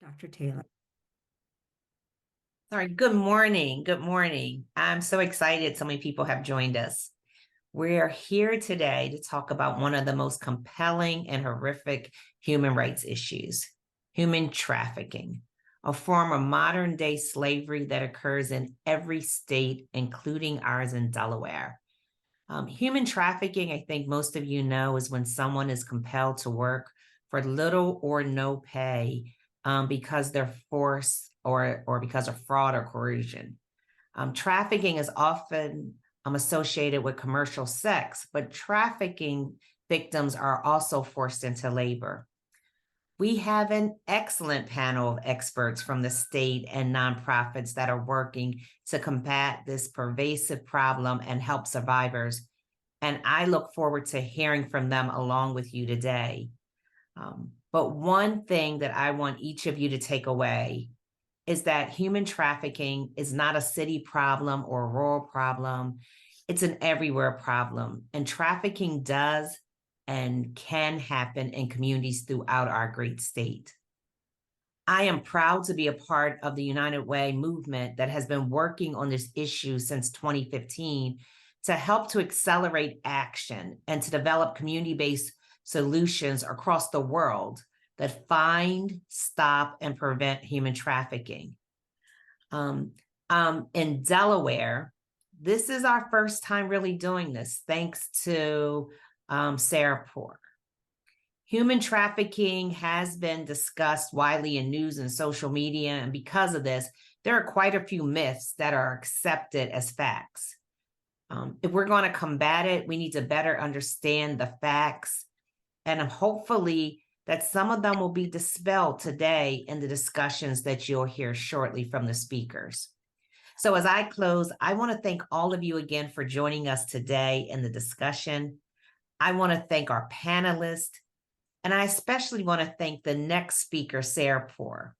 Dr. Taylor. All right, good morning. Good morning. I'm so excited so many people have joined us. We're here today to talk about one of the most compelling and horrific human rights issues, human trafficking, a form of modern day slavery that occurs in every state, including ours in Delaware. Human trafficking, I think most of you know, is when someone is compelled to work for little or no pay because they're forced or because of fraud or coercion. Trafficking is often associated with commercial sex, but trafficking victims are also forced into labor. We have an excellent panel of experts from the state and nonprofits that are working to combat this pervasive problem and help survivors. And I look forward to hearing from them along with you today. But one thing that I want each of you to take away is that human trafficking is not a city problem or a rural problem. It's an everywhere problem. And trafficking does and can happen in communities throughout our great state. I am proud to be a part of the United Way movement that has been working on this issue since 2015 to help to accelerate action and to develop community-based solutions across the world that find, stop, and prevent human trafficking. In Delaware, this is our first time really doing this, thanks to Sarah Poor. Human trafficking has been discussed widely in news and social media, and because of this, there are quite a few myths that are accepted as facts. If we're going to combat it, we need to better understand the facts, and hopefully that some of them will be dispelled today in the discussions that you'll hear shortly from the speakers. So as I close, I want to thank all of you again for joining us today in the discussion. I want to thank our panelists, and I especially want to thank the next speaker, Sarah Poor,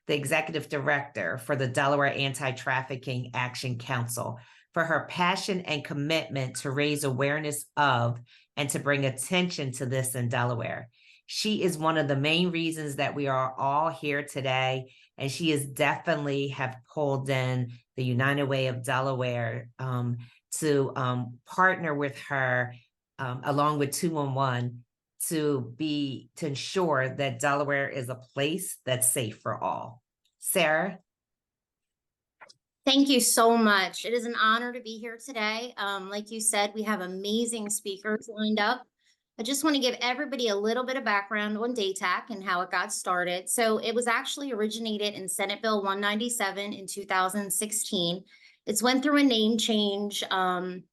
the Executive Director for the Delaware Anti-Trafficking Action Council, for her passion and commitment to raise awareness of and to bring attention to this in Delaware. She is one of the main reasons that we are all here today, and she is definitely have pulled in the United Way of Delaware to partner with her along with 211 to ensure that Delaware is a place that's safe for all. Sarah? Thank you so much. It is an honor to be here today. Like you said, we have amazing speakers lined up. I just want to give everybody a little bit of background on DATAC and how it got started. So it was actually originated in Senate Bill 197 in 2016. It's went through a name change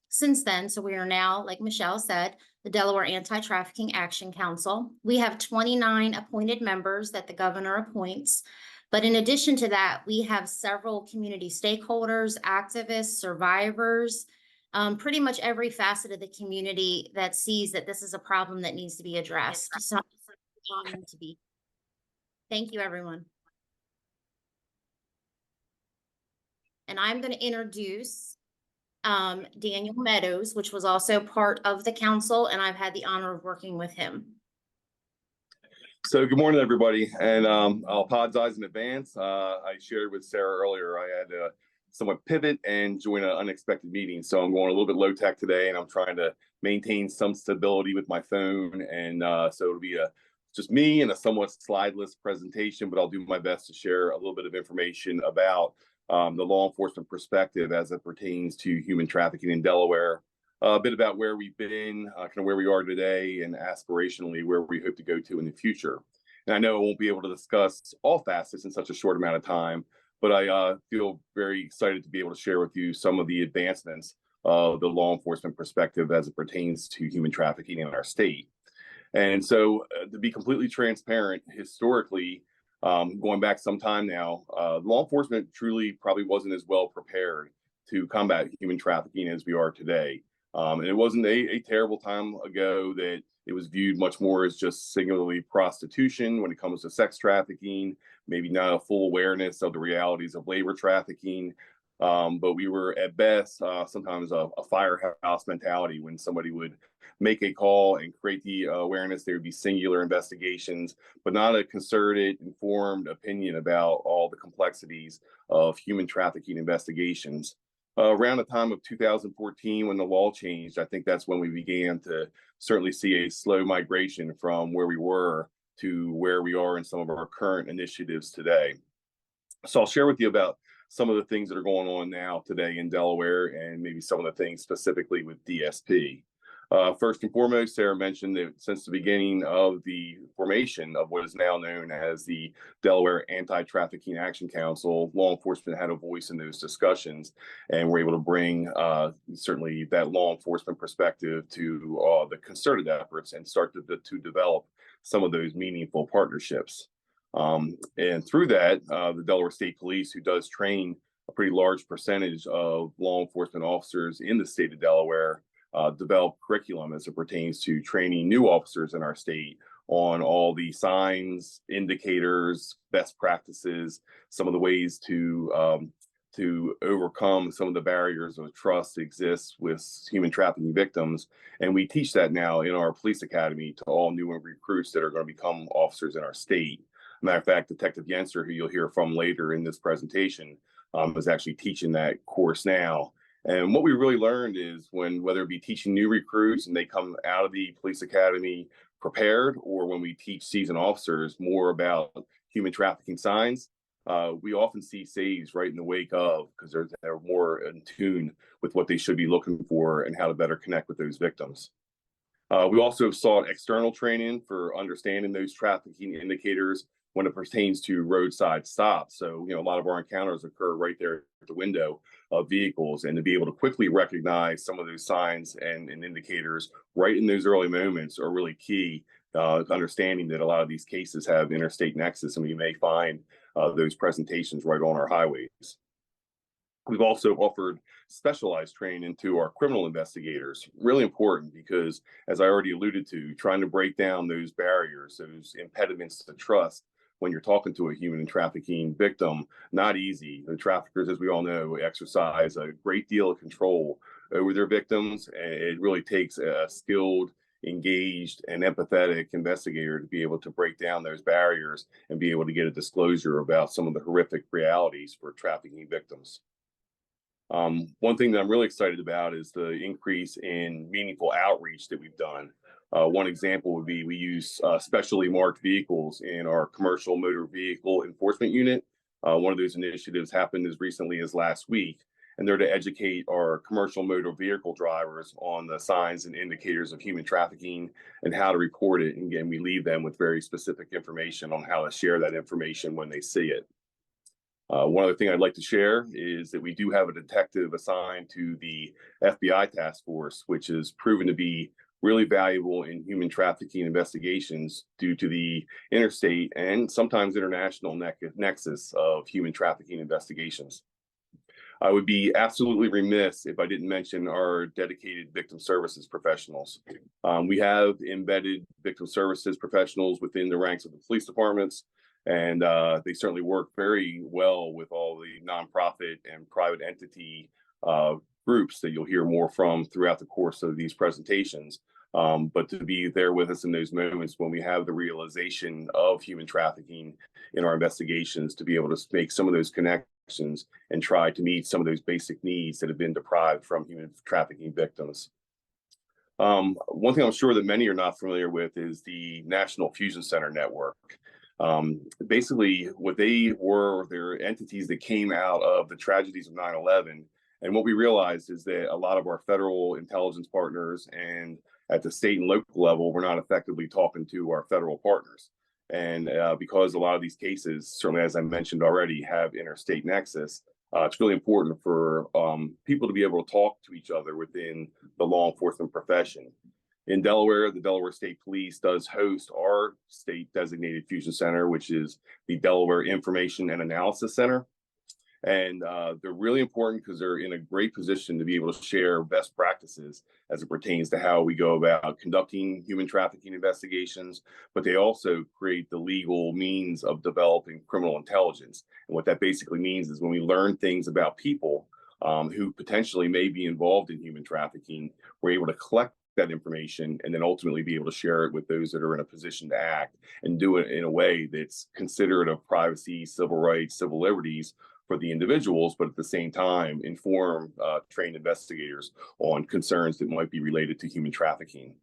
since then. So we are now, like Michelle said, the Delaware Anti-Trafficking Action Council. We have 29 appointed members that the governor appoints. But in addition to that, we have several community stakeholders, activists, survivors, pretty much every facet of the community that sees that this is a problem that needs to be addressed. So I'm honored to be. Thank you, everyone. And I'm going to introduce Daniel Meadows, which was also part of the council, and I've had the honor of working with him. So good morning, everybody, and I'll apologize in advance. I shared with Sarah earlier I had to somewhat pivot and join an unexpected meeting, so I'm going a little bit low tech today, and I'm trying to maintain some stability with my phone, and so it'll be just me and a somewhat slideless presentation, but I'll do my best to share a little bit of information about the law enforcement perspective as it pertains to human trafficking in Delaware. A bit about where we've been, kind of where we are today, and aspirationally where we hope to go to in the future. And I know I won't be able to discuss all facets in such a short amount of time, but I feel very excited to be able to share with you some of the advancements of the law enforcement perspective as it pertains to human trafficking in our state. And so to be completely transparent, historically, going back some time now, law enforcement truly probably wasn't as well prepared to combat human trafficking as we are today. And it wasn't a terrible time ago that it was viewed much more as just singularly prostitution when it comes to sex trafficking, maybe not a full awareness of the realities of labor trafficking. But we were at best sometimes a firehouse mentality when somebody would make a call and create the awareness. There would be singular investigations, but not a concerted, informed opinion about all the complexities of human trafficking investigations. Around the time of 2014, when the law changed, I think that's when we began to certainly see a slow migration from where we were to where we are in some of our current initiatives today. So I'll share with you about some of the things that are going on now today in Delaware and maybe some of the things specifically with DSP. First and foremost, Sarah mentioned that since the beginning of the formation of what is now known as the Delaware Anti-Trafficking Action Council, law enforcement had a voice in those discussions, and we're able to bring certainly that law enforcement perspective to the concerted efforts and start to develop some of those meaningful partnerships. And through that, the Delaware State Police, who does train a pretty large percentage of law enforcement officers in the state of Delaware, develop curriculum as it pertains to training new officers in our state on all the signs, indicators, best practices, some of the ways to overcome some of the barriers of trust that exists with human trafficking victims. And we teach that now in our police academy to all new recruits that are going to become officers in our state. Matter of fact, Detective Yenser, who you'll hear from later in this presentation, is actually teaching that course now. And what we really learned is whether it be teaching new recruits and they come out of the police academy prepared, or when we teach seasoned officers more about human trafficking signs, we often see saves right in the wake of, because they're more in tune with what they should be looking for and how to better connect with those victims. We also sought external training for understanding those trafficking indicators when it pertains to roadside stops. So, a lot of our encounters occur right there at the window of vehicles, and to be able to quickly recognize some of those signs and indicators right in those early moments are really key to understanding that a lot of these cases have interstate nexus, and we may find those presentations right on our highways. We've also offered specialized training to our criminal investigators. Really important because, as I already alluded to, trying to break down those barriers, those impediments to trust when you're talking to a human trafficking victim, not easy. The traffickers, as we all know, exercise a great deal of control over their victims, and it really takes a skilled, engaged, and empathetic investigator to be able to break down those barriers and be able to get a disclosure about some of the horrific realities for trafficking victims. One thing that I'm really excited about is the increase in meaningful outreach that we've done. One example would be we use specially marked vehicles in our commercial motor vehicle enforcement unit. One of those initiatives happened as recently as last week, and they're to educate our commercial motor vehicle drivers on the signs and indicators of human trafficking and how to report it. And again, we leave them with very specific information on how to share that information when they see it. One other thing I'd like to share is that we do have a detective assigned to the FBI task force, which has proven to be really valuable in human trafficking investigations due to the interstate and sometimes international nexus of human trafficking investigations. I would be absolutely remiss if I didn't mention our dedicated victim services professionals. We have embedded victim services professionals within the ranks of the police departments, and they certainly work very well with all the nonprofit and private entity groups that you'll hear more from throughout the course of these presentations. But to be there with us in those moments when we have the realization of human trafficking in our investigations, to be able to make some of those connections and try to meet some of those basic needs that have been deprived from human trafficking victims. One thing I'm sure that many are not familiar with is the National Fusion Center Network. Basically, what they were, they're entities that came out of the tragedies of 9/11. And what we realized is that a lot of our federal intelligence partners and at the state and local level, we're not effectively talking to our federal partners. And because a lot of these cases, certainly as I mentioned already, have interstate nexus, it's really important for people to be able to talk to each other within the law enforcement profession. In Delaware, the Delaware State Police does host our state designated fusion center, which is the Delaware Information and Analysis Center. And they're really important because they're in a great position to be able to share best practices as it pertains to how we go about conducting human trafficking investigations, but they also create the legal means of developing criminal intelligence. And what that basically means is when we learn things about people who potentially may be involved in human trafficking, we're able to collect that information and then ultimately be able to share it with those that are in a position to act and do it in a way that's considerate of privacy, civil rights, civil liberties for the individuals, but at the same time inform trained investigators on concerns that might be related to human trafficking.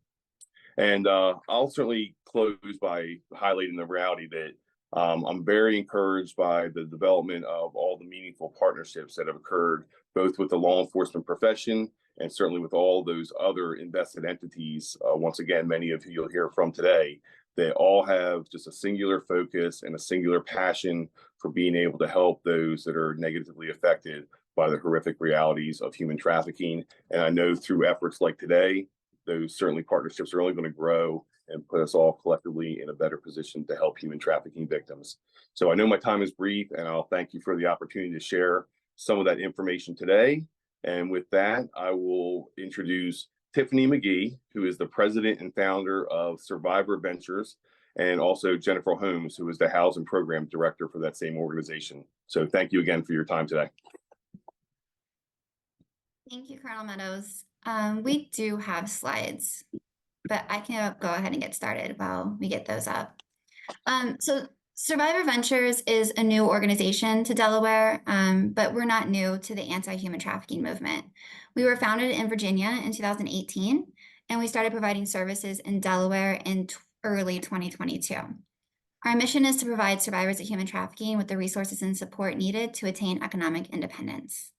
And I'll certainly close by highlighting the reality that I'm very encouraged by the development of all the meaningful partnerships that have occurred, both with the law enforcement profession and certainly with all those other invested entities. Once again, many of who you'll hear from today, they all have just a singular focus and a singular passion for being able to help those that are negatively affected by the horrific realities of human trafficking. And I know through efforts like today, those certainly partnerships are only going to grow and put us all collectively in a better position to help human trafficking victims. So I know my time is brief, and I'll thank you for the opportunity to share some of that information today. And with that, I will introduce Tiffany McGee, who is the president and founder of Survivor Ventures, and also Jennifer Holmes, who is the housing program director for that same organization. So thank you again for your time today. Thank you, Colonel Meadows. We do have slides, but I can go ahead and get started while we get those up. So Survivor Ventures is a new organization to Delaware, but we're not new to the anti-human trafficking movement. We were founded in Virginia in 2018, and we started providing services in Delaware in early 2022. Our mission is to provide survivors of human trafficking with the resources and support needed to attain economic independence.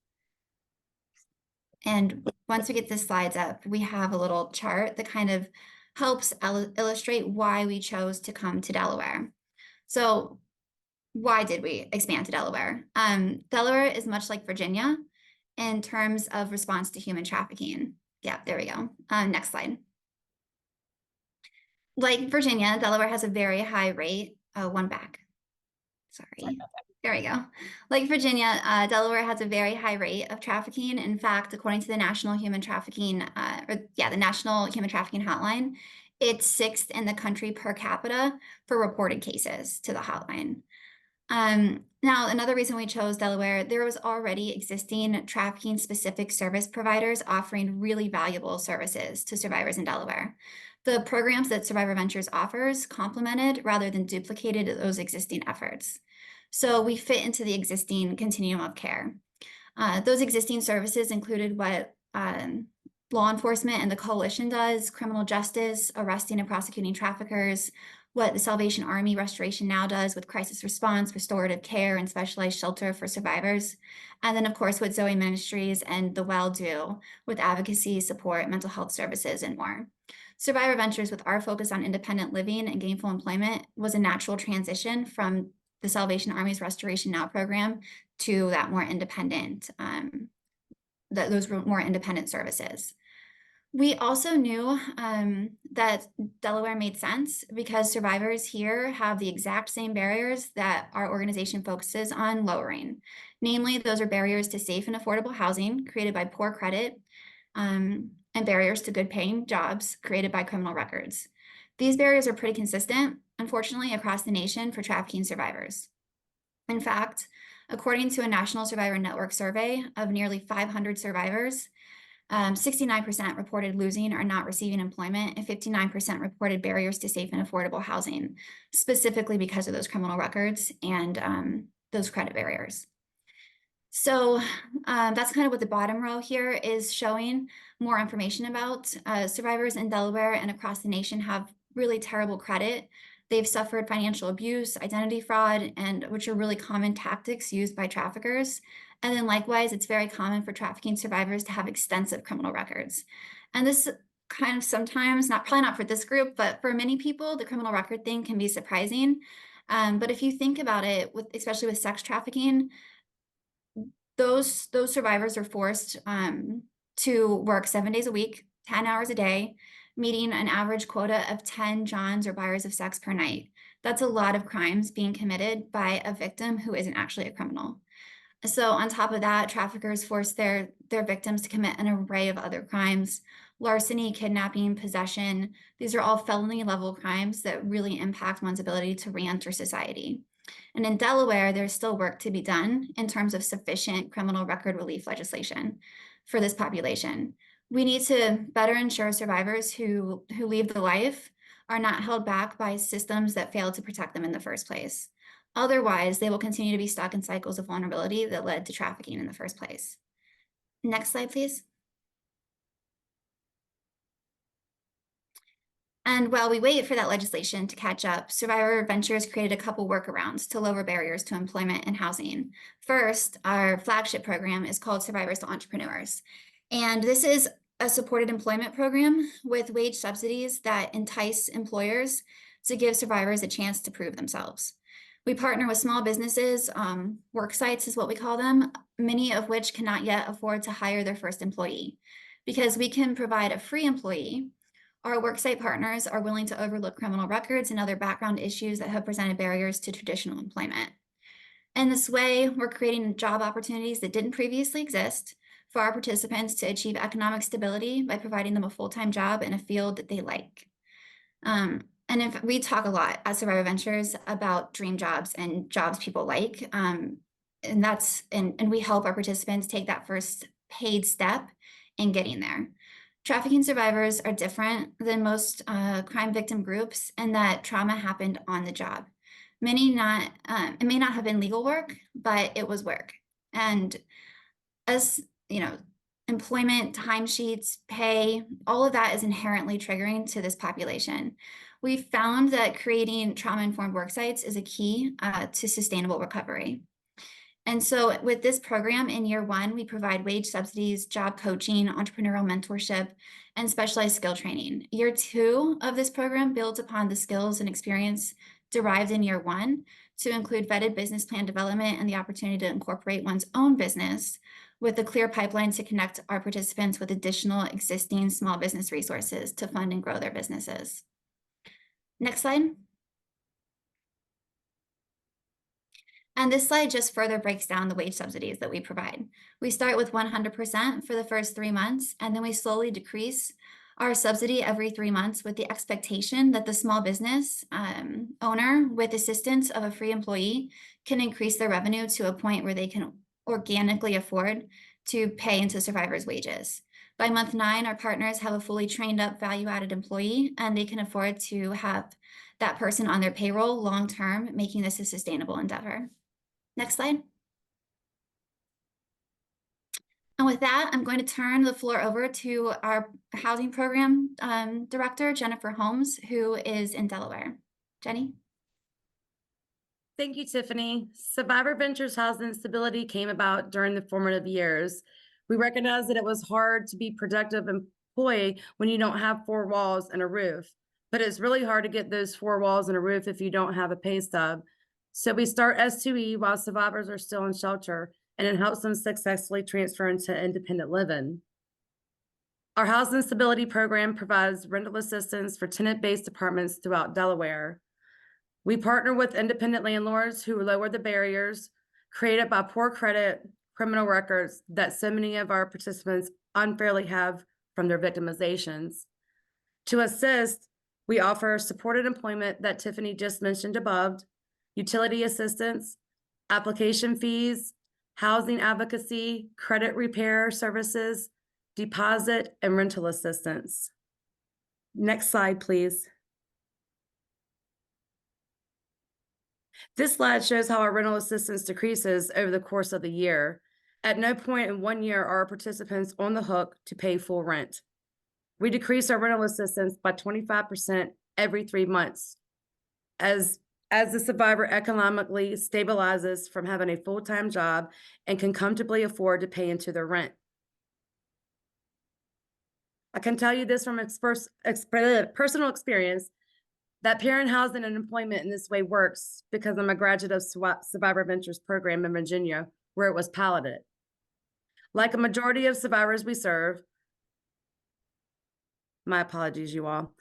And once we get the slides up, we have a little chart that kind of helps illustrate why we chose to come to Delaware. So why did we expand to Delaware? Delaware is much like Virginia in terms of response to human trafficking. Yeah, there we go. Next slide. Like Virginia, Delaware has a very high rate. One back. Sorry. There we go. Like Virginia, Delaware has a very high rate of trafficking. In fact, according to the National Human Trafficking, the National Human Trafficking Hotline, it's 6th in the country per capita for reported cases to the hotline. Now, another reason we chose Delaware, there was already existing trafficking-specific service providers offering really valuable services to survivors in Delaware. The programs that Survivor Ventures offers complemented rather than duplicated those existing efforts. So we fit into the existing continuum of care. Those existing services included what law enforcement and the coalition does, criminal justice, arresting and prosecuting traffickers, what the Salvation Army Restoration Now does with crisis response, restorative care, and specialized shelter for survivors. And then, of course, what Zoe Ministries and the Well do with advocacy, support, mental health services, and more. Survivor Ventures, with our focus on independent living and gainful employment, was a natural transition from the Salvation Army's Restoration Now program to that more independent, those more independent services. We also knew that Delaware made sense because survivors here have the exact same barriers that our organization focuses on lowering. Namely, those are barriers to safe and affordable housing created by poor credit and barriers to good paying jobs created by criminal records. These barriers are pretty consistent, unfortunately, across the nation for trafficking survivors. In fact, according to a National Survivor Network survey of nearly 500 survivors, 69% reported losing or not receiving employment, and 59% reported barriers to safe and affordable housing, specifically because of those criminal records and those credit barriers. So that's kind of what the bottom row here is showing. More information about survivors in Delaware and across the nation have really terrible credit. They've suffered financial abuse, identity fraud, and which are really common tactics used by traffickers. And then likewise, it's very common for trafficking survivors to have extensive criminal records. And this kind of sometimes, probably not for this group, but for many people, the criminal record thing can be surprising. But if you think about it, especially with sex trafficking, those survivors are forced to work 7 days a week, 10 hours a day, meeting an average quota of 10 Johns or buyers of sex per night. That's a lot of crimes being committed by a victim who isn't actually a criminal. So on top of that, traffickers force their victims to commit an array of other crimes: larceny, kidnapping, possession. These are all felony level crimes that really impact one's ability to re-enter society. And in Delaware, there's still work to be done in terms of sufficient criminal record relief legislation for this population. We need to better ensure survivors who leave the life are not held back by systems that failed to protect them in the first place. Otherwise, they will continue to be stuck in cycles of vulnerability that led to trafficking in the first place. Next slide, please. And while we wait for that legislation to catch up, Survivor Ventures created a couple workarounds to lower barriers to employment and housing. First, our flagship program is called Survivors to Entrepreneurs. And this is a supported employment program with wage subsidies that entice employers to give survivors a chance to prove themselves. We partner with small businesses, work sites is what we call them, many of which cannot yet afford to hire their first employee. Because we can provide a free employee, our worksite partners are willing to overlook criminal records and other background issues that have presented barriers to traditional employment. In this way, we're creating job opportunities that didn't previously exist for our participants to achieve economic stability by providing them a full-time job in a field that they like. And if we talk a lot at Survivor Ventures about dream jobs and jobs people like, and we help our participants take that first paid step in getting there. Trafficking survivors are different than most crime victim groups in that trauma happened on the job. It may not have been legal work, but it was work. And as you know, employment, timesheets, pay, all of that is inherently triggering to this population. We found that creating trauma-informed work sites is a key to sustainable recovery. And so with this program in year one, we provide wage subsidies, job coaching, entrepreneurial mentorship, and specialized skill training. Year two of this program builds upon the skills and experience derived in year one to include vetted business plan development and the opportunity to incorporate one's own business with a clear pipeline to connect our participants with additional existing small business resources to fund and grow their businesses. Next slide. And this slide just further breaks down the wage subsidies that we provide. We start with 100% for the first 3 months, and then we slowly decrease our subsidy every 3 months with the expectation that the small business owner, with assistance of a free employee, can increase their revenue to a point where they can organically afford to pay into survivors' wages. By month 9, our partners have a fully trained up value-added employee, and they can afford to have that person on their payroll long-term, making this a sustainable endeavor. Next slide. And with that, I'm going to turn the floor over to our housing program director, Jennifer Holmes, who is in Delaware. Jenny? Thank you, Tiffany. Survivor Ventures Housing Stability came about during the formative years. We recognized that it was hard to be productive employee when you don't have 4 walls and a roof, but it's really hard to get those 4 walls and a roof if you don't have a pay stub. So we start S2E while survivors are still in shelter, and it helps them successfully transfer into independent living. Our housing stability program provides rental assistance for tenant-based apartments throughout Delaware. We partner with independent landlords who lower the barriers created by poor credit, criminal records that so many of our participants unfairly have from their victimizations. To assist, we offer supported employment that Tiffany just mentioned above, utility assistance, application fees, housing advocacy, credit repair services, deposit, and rental assistance. Next slide, please. This slide shows how our rental assistance decreases over the course of the year. At no point in 1 year are our participants on the hook to pay full rent. We decrease our rental assistance by 25% every 3 months as the survivor economically stabilizes from having a full-time job and can comfortably afford to pay into their rent. I can tell you this from personal experience that parent housing and employment in this way works because I'm a graduate of Survivor Ventures program in Virginia, where it was piloted. Like a majority of survivors we serve, my apologies, you all.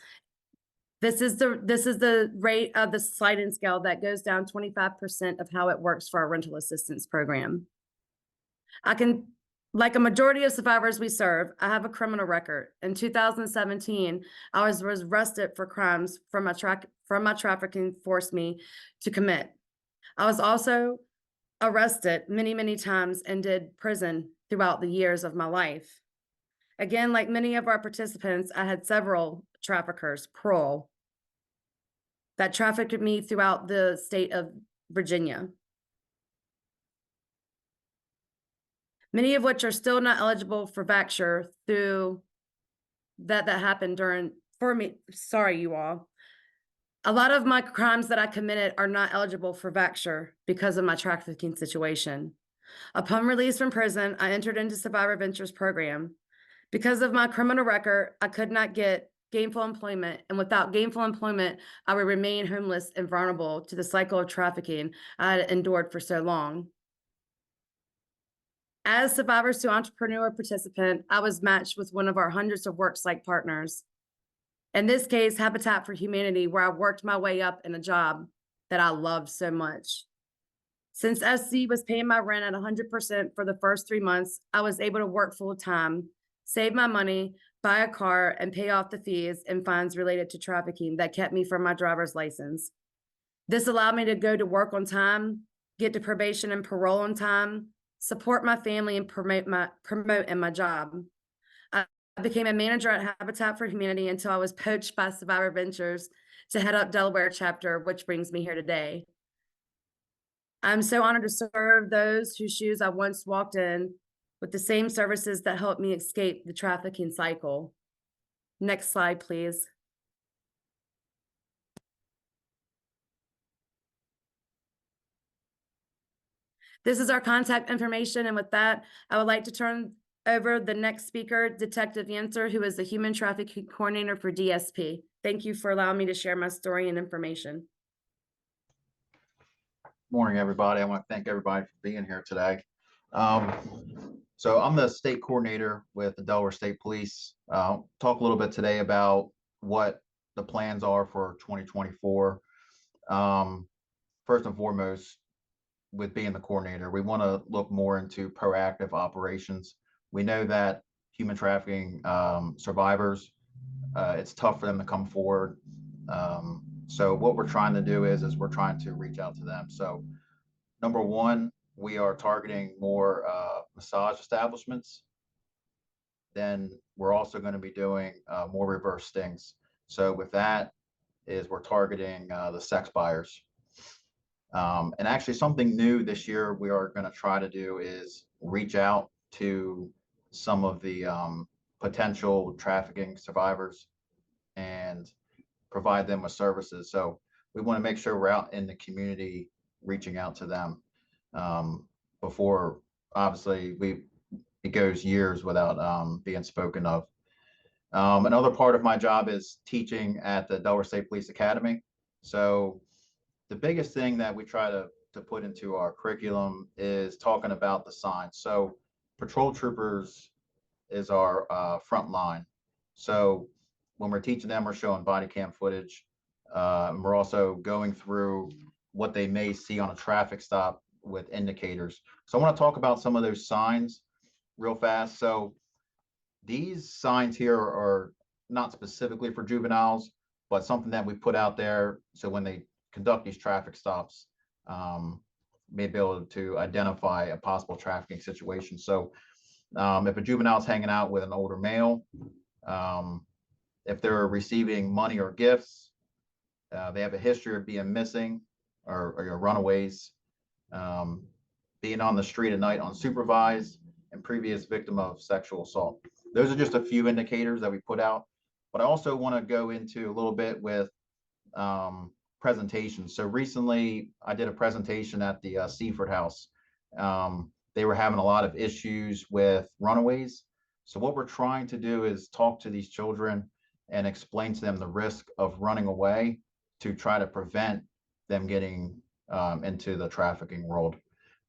This is the rate of the sliding scale that goes down 25% of how it works for our rental assistance program. Like a majority of survivors we serve, I have a criminal record. In 2017, I was arrested for crimes from my trafficking forced me to commit. I was also arrested many, many times and did prison throughout the years of my life. Again, like many of our participants, I had several traffickers, parole, that trafficked me throughout the state of Virginia. Many of which are still not eligible for voucher through that happened for me. Sorry, you all. A lot of my crimes that I committed are not eligible for voucher because of my trafficking situation. Upon release from prison, I entered into Survivor Ventures program. Because of my criminal record, I could not get gainful employment, and without gainful employment, I would remain homeless and vulnerable to the cycle of trafficking I had endured for so long. As Survivors to Entrepreneur participant, I was matched with one of our hundreds of work-site partners. In this case, Habitat for Humanity, where I worked my way up in a job that I loved so much. Since SC was paying my rent at 100% for the first 3 months, I was able to work full-time, save my money, buy a car, and pay off the fees and fines related to trafficking that kept me from my driver's license. This allowed me to go to work on time, get to probation and parole on time, support my family, and promote in my job. I became a manager at Habitat for Humanity until I was poached by Survivor Ventures to head up Delaware chapter, which brings me here today. I'm so honored to serve those whose shoes I once walked in with the same services that helped me escape the trafficking cycle. Next slide, please. This is our contact information, and with that, I would like to turn over the next speaker, Detective Yancer, who is the Human Trafficking Coordinator for DSP. Thank you for allowing me to share my story and information. Morning, everybody. I want to thank everybody for being here today. So I'm the state coordinator with the Delaware State Police. Talk a little bit today about what the plans are for 2024. First and foremost, with being the coordinator, we want to look more into proactive operations. We know that human trafficking survivors, it's tough for them to come forward. So what we're trying to do is we're trying to reach out to them. So number one, we are targeting more massage establishments. Then we're also going to be doing more reverse stings. So with that is we're targeting the sex buyers. And actually something new this year we are going to try to do is reach out to some of the potential trafficking survivors and provide them with services. So we want to make sure we're out in the community reaching out to them before obviously it goes years without being spoken of. Another part of my job is teaching at the Delaware State Police Academy. So the biggest thing that we try to put into our curriculum is talking about the signs. So patrol troopers is our front line. So when we're teaching them, we're showing body cam footage. And we're also going through what they may see on a traffic stop with indicators. So I want to talk about some of those signs real fast. So these signs here are not specifically for juveniles, but something that we put out there so when they conduct these traffic stops, may be able to identify a possible trafficking situation. So if a juvenile is hanging out with an older male, if they're receiving money or gifts, they have a history of being missing or runaways, being on the street at night unsupervised, and previous victim of sexual assault. Those are just a few indicators that we put out, but I also want to go into a little bit with presentations. So recently I did a presentation at the Seaford House. They were having a lot of issues with runaways. So what we're trying to do is talk to these children and explain to them the risk of running away to try to prevent them getting into the trafficking world.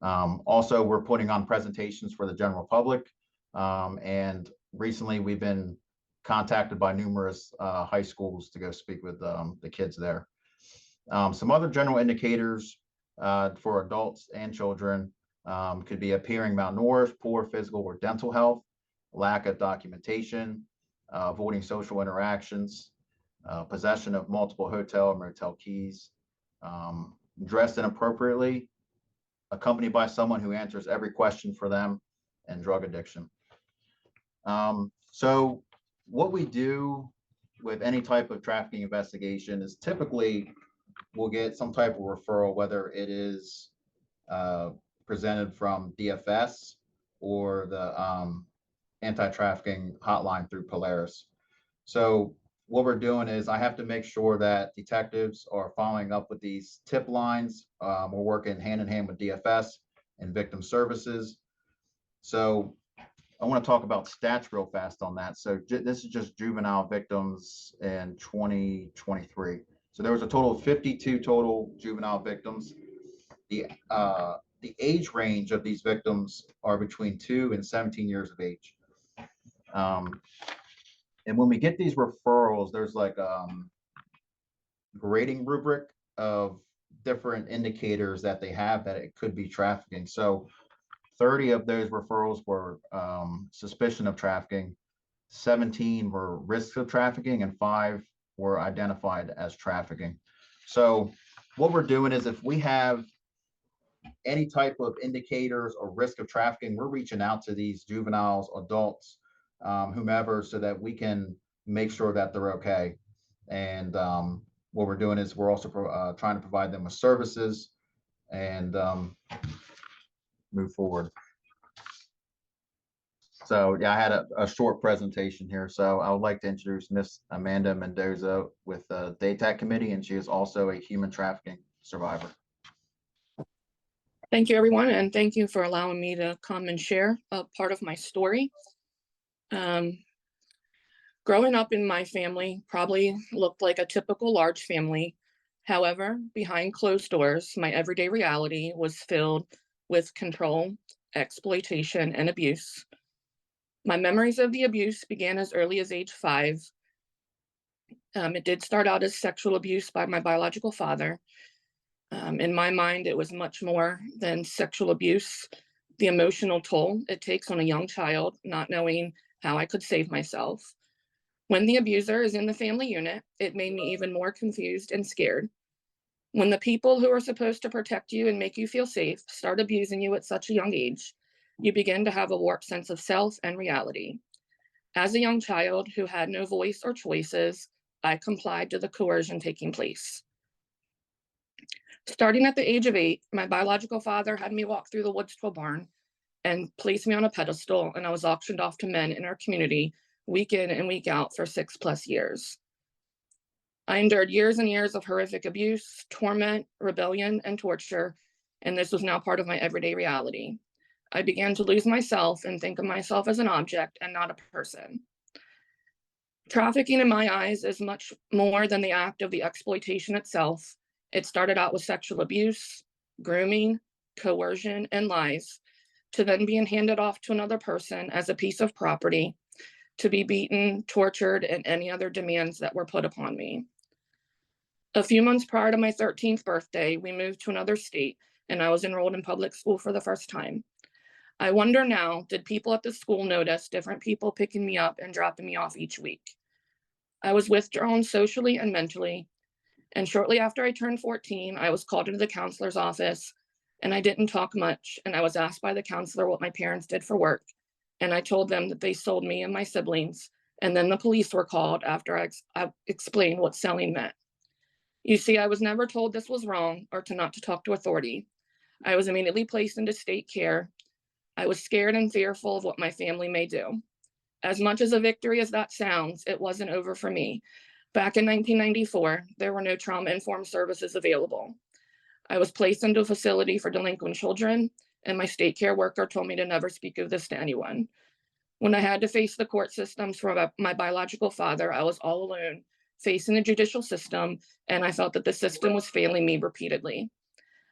Also, we're putting on presentations for the general public. And recently we've been contacted by numerous high schools to go speak with the kids there. Some other general indicators for adults and children Could be appearing malnourished, poor physical or dental health, lack of documentation, avoiding social interactions, possession of multiple hotel or motel keys, dressed inappropriately, accompanied by someone who answers every question for them, and drug addiction. So what we do with any type of trafficking investigation is typically we'll get some type of referral, whether it is presented from DFS or the anti-trafficking hotline through Polaris. So what we're doing is I have to make sure that detectives are following up with these tip lines. We're working hand in hand with DFS and victim services. So I want to talk about stats real fast on that. So this is just juvenile victims in 2023. So there was a total of 52 total juvenile victims. The age range of these victims are between 2 and 17 years of age. And when we get these referrals, there's like grading rubric of different indicators that they have that it could be trafficking. So 30 of those referrals were suspicion of trafficking, 17 were risks of trafficking, and 5 were identified as trafficking. So what we're doing is if we have any type of indicators or risk of trafficking, we're reaching out to these juveniles, adults, whomever, so that we can make sure that they're okay. And what we're doing is we're also trying to provide them with services and move forward. So yeah, I had a short presentation here. So I would like to introduce Miss Amanda Mendoza with the DATAC committee, and she is also a human trafficking survivor. Thank you, everyone, and thank you for allowing me to come and share a part of my story. Growing up in my family probably looked like a typical large family. However, behind closed doors, my everyday reality was filled with control, exploitation, and abuse. My memories of the abuse began as early as age 5. It did start out as sexual abuse by my biological father. In my mind, it was much more than sexual abuse. The emotional toll it takes on a young child, not knowing how I could save myself. When the abuser is in the family unit, it made me even more confused and scared. When the people who are supposed to protect you and make you feel safe start abusing you at such a young age, you begin to have a warped sense of self and reality. As a young child who had no voice or choices, I complied to the coercion taking place. Starting at the age of 8, my biological father had me walk through the woods to a barn and placed me on a pedestal, and I was auctioned off to men in our community week in and week out for 6+ years. I endured years and years of horrific abuse, torment, rebellion, and torture, and this was now part of my everyday reality. I began to lose myself and think of myself as an object and not a person. Trafficking in my eyes is much more than the act of the exploitation itself. It started out with sexual abuse, grooming, coercion, and lies, to then being handed off to another person as a piece of property, to be beaten, tortured, and any other demands that were put upon me. A few months prior to my 13th birthday, we moved to another state, and I was enrolled in public school for the first time. I wonder now, did people at the school notice different people picking me up and dropping me off each week? I was withdrawn socially and mentally, and shortly after I turned 14, I was called into the counselor's office, and I didn't talk much, and I was asked by the counselor what my parents did for work, and I told them that they sold me and my siblings, and then the police were called after I explained what selling meant. You see, I was never told this was wrong or not to talk to authority. I was immediately placed into state care. I was scared and fearful of what my family may do. As much as a victory as that sounds, it wasn't over for me. Back in 1994, there were no trauma-informed services available. I was placed into a facility for delinquent children, and my state care worker told me to never speak of this to anyone. When I had to face the court systems for my biological father, I was all alone, facing the judicial system, and I felt that the system was failing me repeatedly.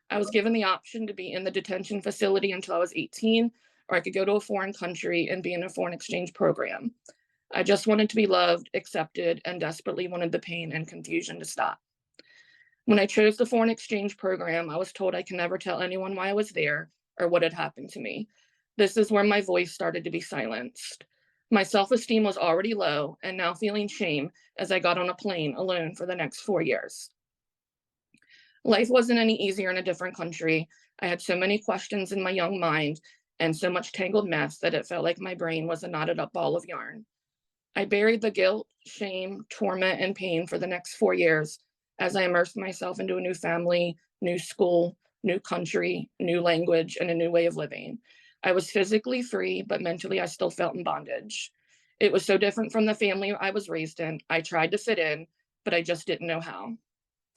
I was given the option to be in the detention facility until I was 18, or I could go to a foreign country and be in a foreign exchange program. I just wanted to be loved, accepted, and desperately wanted the pain and confusion to stop. When I chose the foreign exchange program, I was told I can never tell anyone why I was there, or what had happened to me. This is where my voice started to be silenced. My self-esteem was already low and now feeling shame as I got on a plane alone for the next 4 years. Life wasn't any easier in a different country. I had so many questions in my young mind and so much tangled mess that it felt like my brain was a knotted up ball of yarn. I buried the guilt, shame, torment, and pain for the next 4 years as I immersed myself into a new family, new school, new country, new language, and a new way of living. I was physically free, but mentally I still felt in bondage. It was so different from the family I was raised in. I tried to fit in, but I just didn't know how.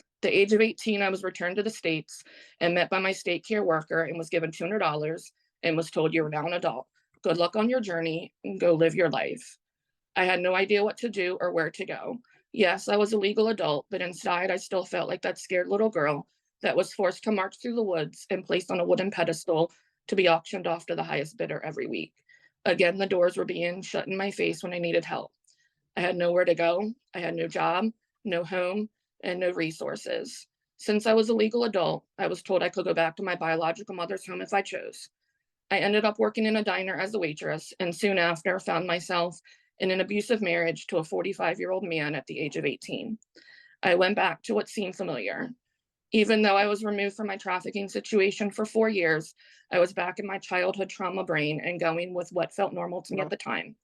At the age of 18, I was returned to the States and met by my state care worker and was given $200 and was told, "You're now an adult. Good luck on your journey and go live your life." I had no idea what to do or where to go. Yes, I was a legal adult, but inside I still felt like that scared little girl that was forced to march through the woods and placed on a wooden pedestal to be auctioned off to the highest bidder every week. Again, the doors were being shut in my face when I needed help. I had nowhere to go. I had no job, no home, and no resources. Since I was a legal adult, I was told I could go back to my biological mother's home if I chose. I ended up working in a diner as a waitress and soon after found myself in an abusive marriage to a 45-year-old man at the age of 18. I went back to what seemed familiar. Even though I was removed from my trafficking situation for 4 years, I was back in my childhood trauma brain and going with what felt normal to me at the time.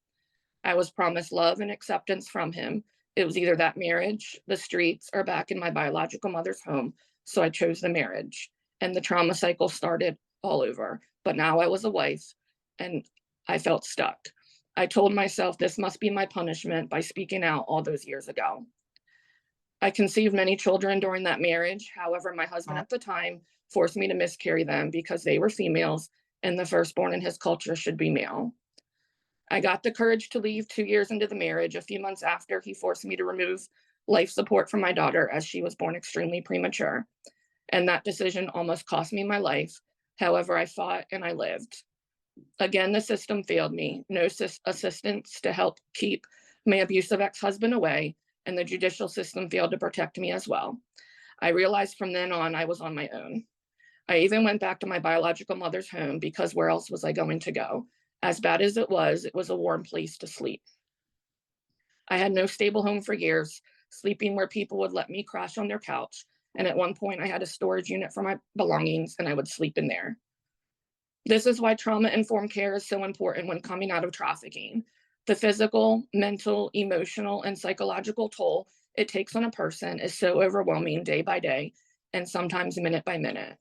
I was promised love and acceptance from him. It was either that marriage, the streets, or back in my biological mother's home. So I chose the marriage, and the trauma cycle started all over. But now I was a wife and I felt stuck. I told myself this must be my punishment by speaking out all those years ago. I conceived many children during that marriage. However, my husband at the time forced me to miscarry them because they were females and the firstborn in his culture should be male. I got the courage to leave 2 years into the marriage. A few months after, he forced me to remove life support from my daughter as she was born extremely premature. And that decision almost cost me my life. However, I fought and I lived. Again, the system failed me. No assistance to help keep my abusive ex-husband away, and the judicial system failed to protect me as well. I realized from then on I was on my own. I even went back to my biological mother's home because where else was I going to go? As bad as it was a warm place to sleep. I had no stable home for years, sleeping where people would let me crash on their couch. And at one point I had a storage unit for my belongings and I would sleep in there. This is why trauma-informed care is so important when coming out of trafficking. The physical, mental, emotional, and psychological toll it takes on a person is so overwhelming day by day, and sometimes minute by minute.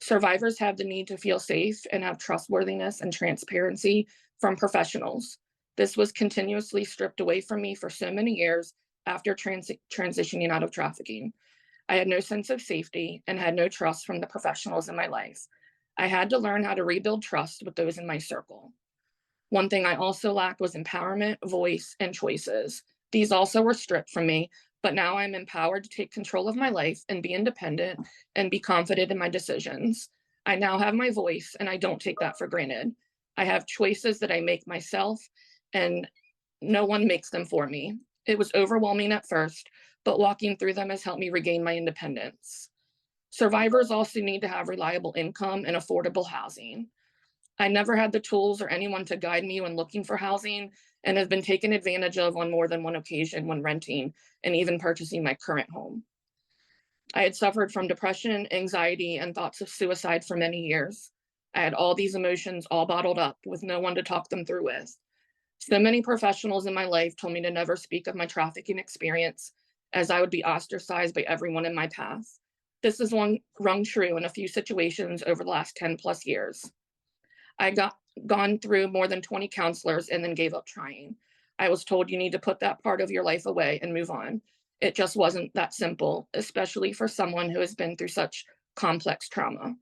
Survivors have the need to feel safe and have trustworthiness and transparency from professionals. This was continuously stripped away from me for so many years after transitioning out of trafficking. I had no sense of safety and had no trust from the professionals in my life. I had to learn how to rebuild trust with those in my circle. One thing I also lacked was empowerment, voice, and choices. These also were stripped from me, but now I'm empowered to take control of my life and be independent and be confident in my decisions. I now have my voice, and I don't take that for granted. I have choices that I make myself, and no one makes them for me. It was overwhelming at first, but walking through them has helped me regain my independence. Survivors also need to have reliable income and affordable housing. I never had the tools or anyone to guide me when looking for housing and have been taken advantage of on more than one occasion when renting and even purchasing my current home. I had suffered from depression, anxiety, and thoughts of suicide for many years. I had all these emotions all bottled up with no one to talk them through with. So many professionals in my life told me to never speak of my trafficking experience as I would be ostracized by everyone in my path. This has rung true in a few situations over the last 10 plus years. I gone through more than 20 counselors and then gave up trying. I was told you need to put that part of your life away and move on. It just wasn't that simple, especially for someone who has been through such complex trauma.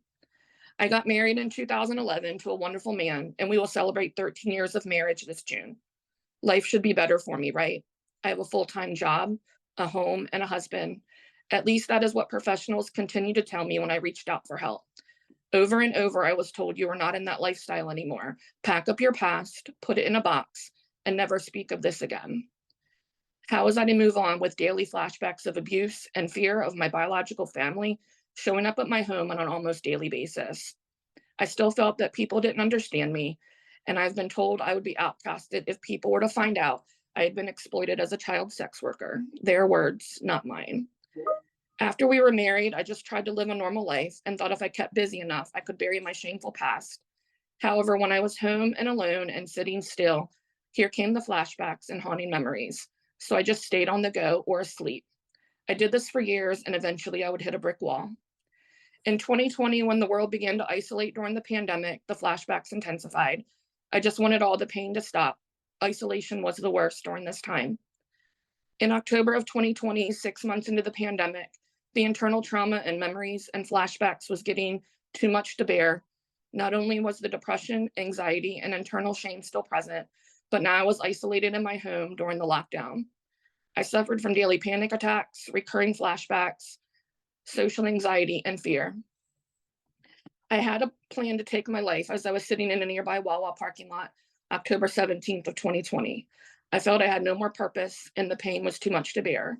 I got married in 2011 to a wonderful man, and we will celebrate 13 years of marriage this June. Life should be better for me, right? I have a full-time job, a home, and a husband. At least that is what professionals continue to tell me when I reached out for help. Over and over, I was told you are not in that lifestyle anymore. Pack up your past, put it in a box, and never speak of this again. How was I to move on with daily flashbacks of abuse and fear of my biological family showing up at my home on an almost daily basis? I still felt that people didn't understand me, and I've been told I would be outcasted if people were to find out I had been exploited as a child sex worker. Their words, not mine. After we were married, I just tried to live a normal life and thought if I kept busy enough, I could bury my shameful past. However, when I was home and alone and sitting still, here came the flashbacks and haunting memories. So I just stayed on the go or asleep. I did this for years, and eventually I would hit a brick wall. In 2020, when the world began to isolate during the pandemic, the flashbacks intensified. I just wanted all the pain to stop. Isolation was the worst during this time. In October of 2020, 6 months into the pandemic, the internal trauma and memories and flashbacks was getting too much to bear. Not only was the depression, anxiety, and internal shame still present, but now I was isolated in my home during the lockdown. I suffered from daily panic attacks, recurring flashbacks, social anxiety, and fear. I had a plan to take my life as I was sitting in a nearby Wawa parking lot, October 17th of 2020. I felt I had no more purpose and the pain was too much to bear.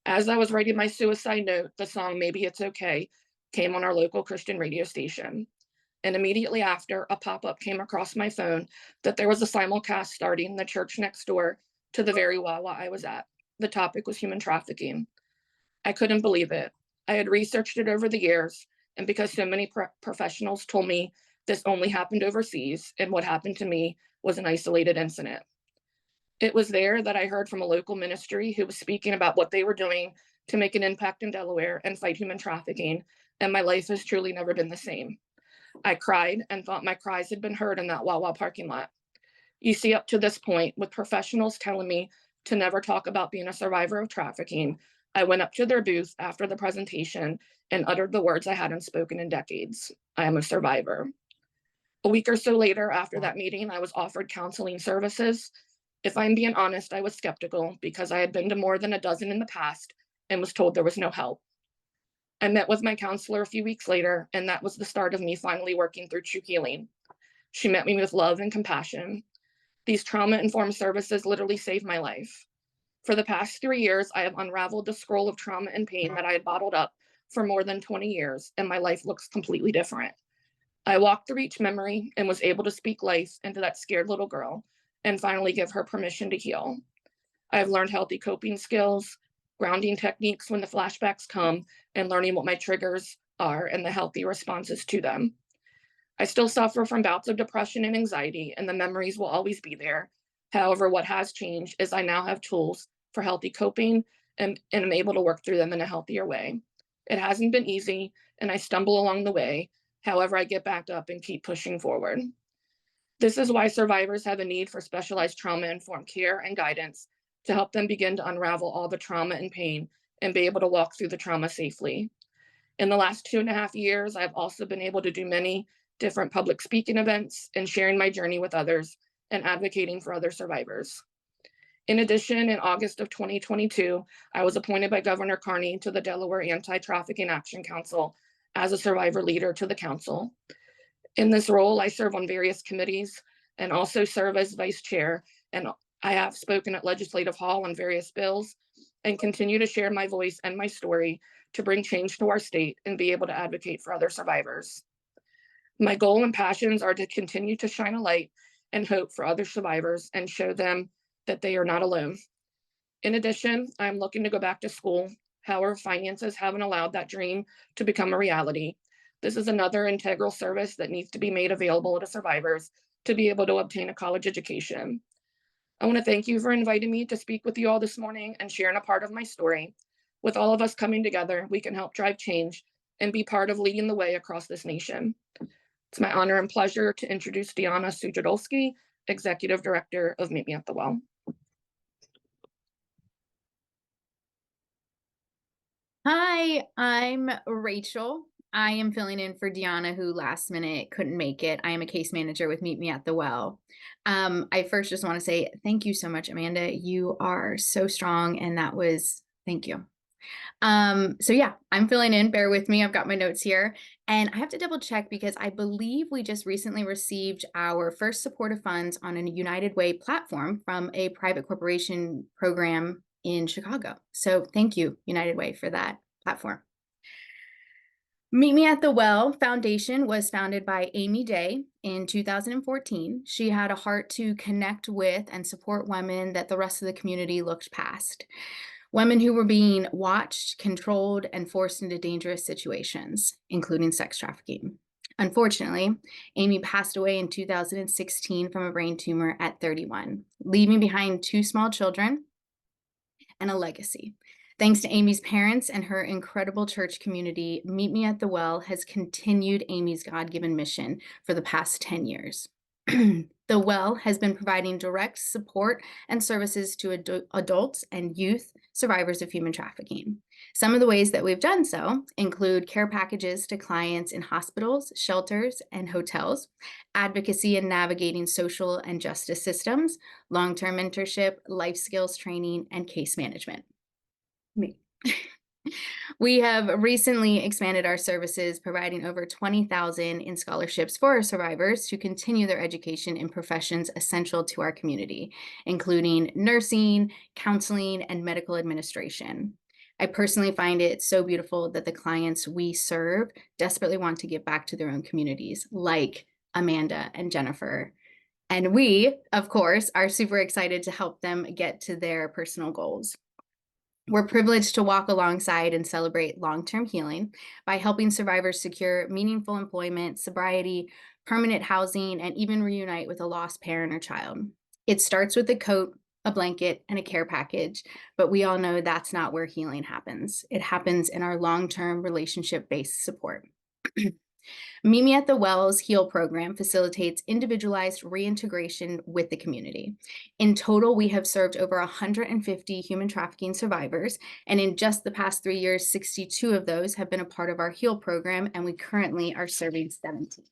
As I was writing my suicide note, the song Maybe It's Okay came on our local Christian radio station. And immediately after, a pop-up came across my phone that there was a simulcast starting in the church next door to the very Wawa I was at. The topic was human trafficking. I couldn't believe it. I had researched it over the years, and because so many professionals told me this only happened overseas, and what happened to me was an isolated incident. It was there that I heard from a local ministry who was speaking about what they were doing to make an impact in Delaware and fight human trafficking, and my life has truly never been the same. I cried and thought my cries had been heard in that Wawa parking lot. You see, up to this point, with professionals telling me to never talk about being a survivor of trafficking, I went up to their booth after the presentation and uttered the words I hadn't spoken in decades. I am a survivor. A week or so later, after that meeting, I was offered counseling services. If I'm being honest, I was skeptical because I had been to more than a dozen in the past and was told there was no help. I met with my counselor a few weeks later, and that was the start of me finally working through true healing. She met me with love and compassion. These trauma-informed services literally saved my life. For the past 3 years, I have unraveled the scroll of trauma and pain that I had bottled up for more than 20 years, and my life looks completely different. I walked through each memory and was able to speak life into that scared little girl and finally give her permission to heal. I have learned healthy coping skills, grounding techniques when the flashbacks come, and learning what my triggers are and the healthy responses to them. I still suffer from bouts of depression and anxiety, and the memories will always be there. However, what has changed is I now have tools for healthy coping and am able to work through them in a healthier way. It hasn't been easy, and I stumble along the way. However, I get back up and keep pushing forward. This is why survivors have a need for specialized trauma-informed care and guidance to help them begin to unravel all the trauma and pain and be able to walk through the trauma safely. In the last 2.5 years, I've also been able to do many different public speaking events and sharing my journey with others and advocating for other survivors. In addition, in August of 2022, I was appointed by Governor Carney to the Delaware Anti-Trafficking Action Council as a survivor leader to the council. In this role, I serve on various committees and also serve as vice chair, and I have spoken at Legislative Hall on various bills and continue to share my voice and my story to bring change to our state and be able to advocate for other survivors. My goal and passions are to continue to shine a light and hope for other survivors and show them that they are not alone. In addition, I'm looking to go back to school. However, finances haven't allowed that dream to become a reality. This is another integral service that needs to be made available to survivors to be able to obtain a college education. I want to thank you for inviting me to speak with you all this morning and sharing a part of my story. With all of us coming together, we can help drive change and be part of leading the way across this nation. It's my honor and pleasure to introduce Diana Sujadolski, Executive Director of Meet Me at the Well. Hi, I'm Rachel. I am filling in for Deanna, who last minute couldn't make it. I am a case manager with Meet Me at the Well. I first just want to say thank you so much, Amanda. You are so strong, and thank you. So yeah, I'm filling in. Bear with me. I've got my notes here, and I have to double check because I believe we just recently received our first supportive funds on a United Way platform from a private corporation program in Chicago. So thank you, United Way, for that platform. Meet Me at the Well Foundation was founded by Amy Day in 2014. She had a heart to connect with and support women that the rest of the community looked past. Women who were being watched, controlled, and forced into dangerous situations, including sex trafficking. Unfortunately, Amy passed away in 2016 from a brain tumor at 31, leaving behind 2 small children and a legacy. Thanks to Amy's parents and her incredible church community, Meet Me at the Well has continued Amy's God-given mission for the past 10 years. The Well has been providing direct support and services to adults and youth survivors of human trafficking. Some of the ways that we've done so include care packages to clients in hospitals, shelters, and hotels, advocacy in navigating social and justice systems, long-term mentorship, life skills training, and case management. We have recently expanded our services, providing over $20,000 in scholarships for our survivors to continue their education in professions essential to our community, including nursing, counseling, and medical administration. I personally find it so beautiful that the clients we serve desperately want to give back to their own communities, like Amanda and Jennifer. And we, of course, are super excited to help them get to their personal goals. We're privileged to walk alongside and celebrate long-term healing by helping survivors secure meaningful employment, sobriety, permanent housing, and even reunite with a lost parent or child. It starts with a coat, a blanket, and a care package, but we all know that's not where healing happens. It happens in our long-term relationship-based support. Meet Me at the Well's HEAL program facilitates individualized reintegration with the community. In total, we have served over 150 human trafficking survivors, and in just the past 3 years, 62 of those have been a part of our HEAL program, and we currently are serving 17.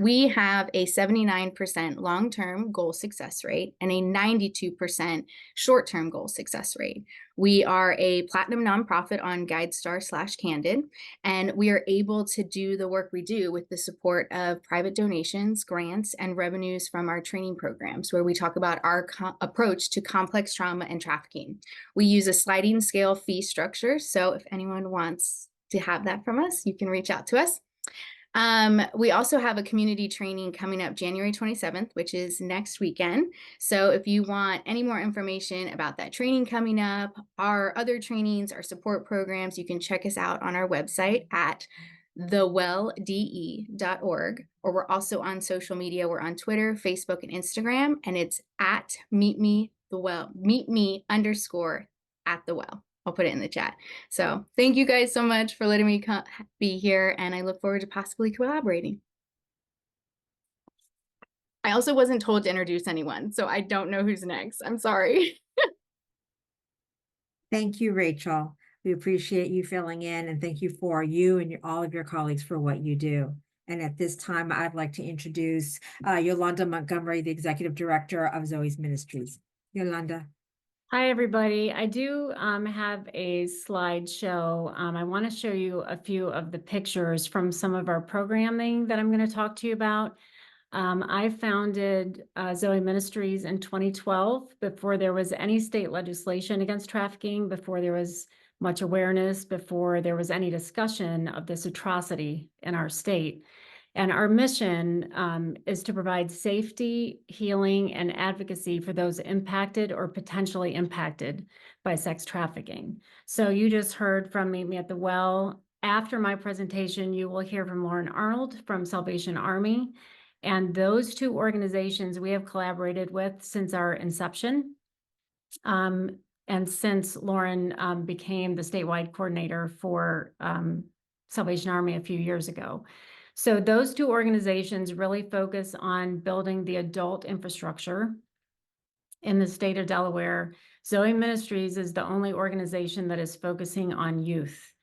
We have a 79% long-term goal success rate and a 92% short-term goal success rate. We are a platinum nonprofit on GuideStar/Candid, and we are able to do the work we do with the support of private donations, grants, and revenues from our training programs, where we talk about our approach to complex trauma and trafficking. We use a sliding scale fee structure, so if anyone wants to have that from us, you can reach out to us. We also have a community training coming up January 27th, which is next weekend. So if you want any more information about that training coming up, our other trainings, our support programs, you can check us out on our website at thewellde.org, or we're also on social media. We're on Twitter, Facebook, and Instagram, and it's at meetme_@thewell. I'll put it in the chat. So thank you guys so much for letting me be here, and I look forward to possibly collaborating. I also wasn't told to introduce anyone, so I don't know who's next. I'm sorry. Thank you, Rachel. We appreciate you filling in, and thank you for you and all of your colleagues for what you do. And at this time, I'd like to introduce Yolanda Montgomery, the Executive Director of Zoe's Ministries. Yolanda. Hi, everybody. I do have a slideshow. I want to show you a few of the pictures from some of our programming that I'm going to talk to you about. I founded Zoe Ministries in 2012, before there was any state legislation against trafficking, before there was much awareness, before there was any discussion of this atrocity in our state. And our mission is to provide safety, healing, and advocacy for those impacted or potentially impacted by sex trafficking. So you just heard from Meet Me at the Well. After my presentation, you will hear from Lauren Arnold from Salvation Army. And those two organizations we have collaborated with since our inception. And since Lauren became the statewide coordinator for Salvation Army a few years ago. So those two organizations really focus on building the adult infrastructure in the state of Delaware. Zoe Ministries is the only organization that is focusing on youth.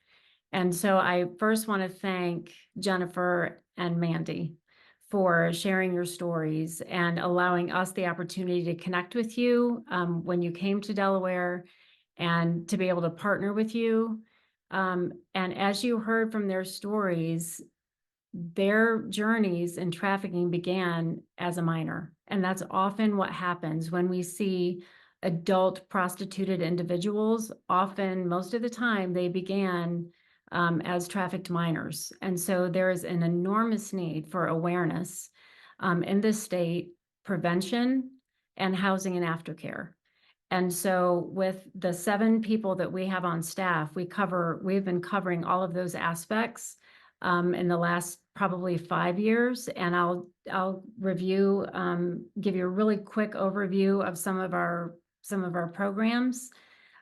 And so I first want to thank Jennifer and Mandy for sharing your stories and allowing us the opportunity to connect with you when you came to Delaware and to be able to partner with you. And as you heard from their stories, their journeys in trafficking began as a minor. And that's often what happens when we see adult prostituted individuals. Often, most of the time, they began as trafficked minors. And so there is an enormous need for awareness in this state, prevention, and housing and aftercare. And so with the 7 people that we have on staff, we've been covering all of those aspects in the last probably 5 years. And I'll review, give you a really quick overview of some of our programs.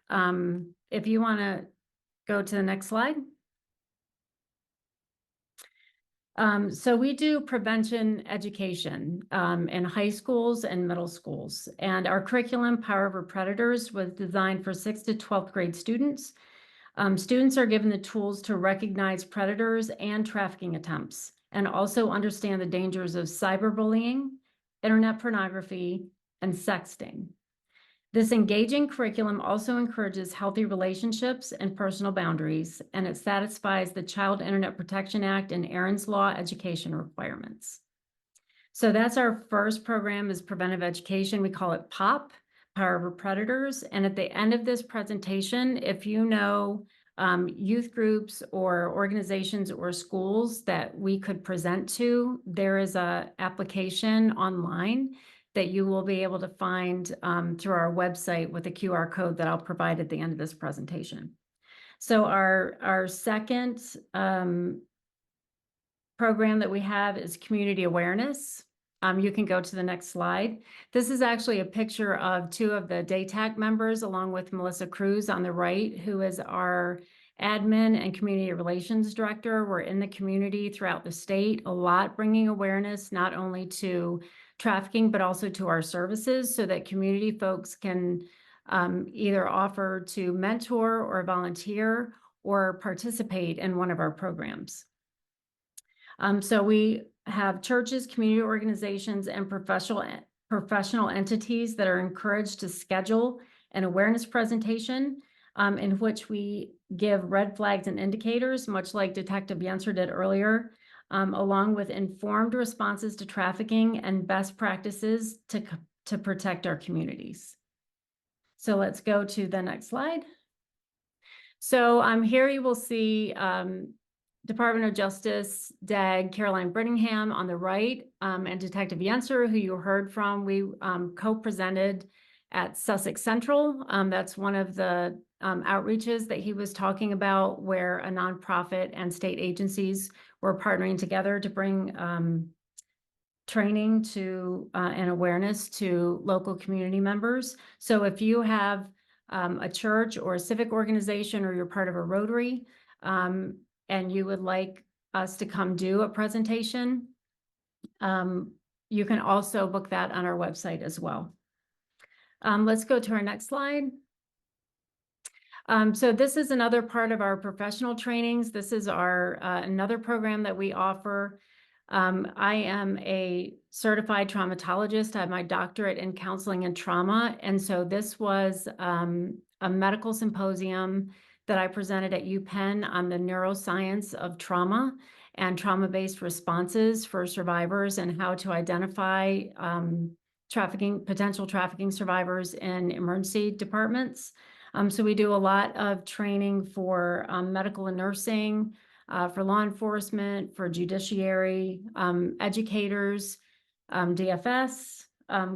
If you want to go to the next slide. So we do prevention education in high schools and middle schools. And our curriculum, Power Over Predators, was designed for 6th to 12th grade students. Students are given the tools to recognize predators and trafficking attempts, and also understand the dangers of cyberbullying, internet pornography, and sexting. This engaging curriculum also encourages healthy relationships and personal boundaries, and it satisfies the Child Internet Protection Act and Aaron's Law education requirements. So that's our first program, is preventive education. We call it POP, Power Over Predators. And at the end of this presentation, if you know youth groups or organizations or schools that we could present to, there is an application online that you will be able to find through our website with a QR code that I'll provide at the end of this presentation. So our second program that we have is community awareness. You can go to the next slide. This is actually a picture of 2 of the DATAC members, along with Melissa Cruz on the right, who is our admin and community relations director. We're in the community throughout the state, a lot bringing awareness, not only to trafficking, but also to our services, so that community folks can either offer to mentor or volunteer or participate in one of our programs. So we have churches, community organizations, and professional entities that are encouraged to schedule an awareness presentation in which we give red flags and indicators, much like Detective Yenser did earlier, along with informed responses to trafficking and best practices to protect our communities. So let's go to the next slide. So here you will see Department of Justice, DAG, Caroline Brittingham on the right, and Detective Yenser, who you heard from. We co-presented at Sussex Central. That's one of the outreaches that he was talking about, where a nonprofit and state agencies were partnering together to bring training to and awareness to local community members. So if you have a church or a civic organization, or you're part of a Rotary, and you would like us to come do a presentation, you can also book that on our website as well. Let's go to our next slide. So this is another part of our professional trainings. This is our another program that we offer. I am a certified traumatologist. I have my doctorate in counseling and trauma. And so this was a medical symposium that I presented at UPenn on the neuroscience of trauma and trauma-based responses for survivors, and how to identify potential trafficking survivors in emergency departments. So we do a lot of training for medical and nursing, for law enforcement, for judiciary, educators, DFS,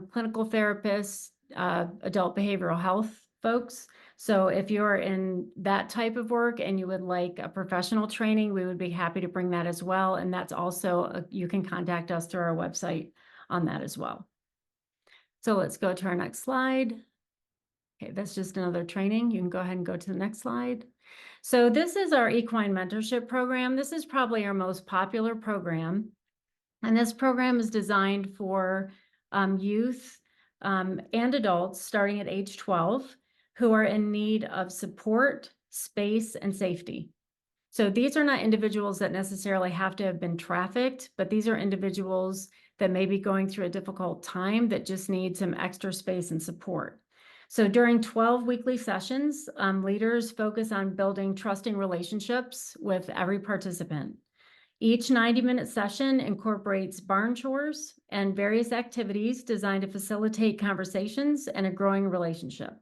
clinical therapists, adult behavioral health folks. So if you're in that type of work and you would like a professional training, we would be happy to bring that as well. And that's also, you can contact us through our website on that as well. So let's go to our next slide. Okay, that's just another training. You can go ahead and go to the next slide. So this is our equine mentorship program. This is probably our most popular program. And this program is designed for youth and adults starting at age 12 who are in need of support, space, and safety. So these are not individuals that necessarily have to have been trafficked, but these are individuals that may be going through a difficult time that just need some extra space and support. So during 12 weekly sessions, leaders focus on building trusting relationships with every participant. Each 90-minute session incorporates barn chores and various activities designed to facilitate conversations and a growing relationship.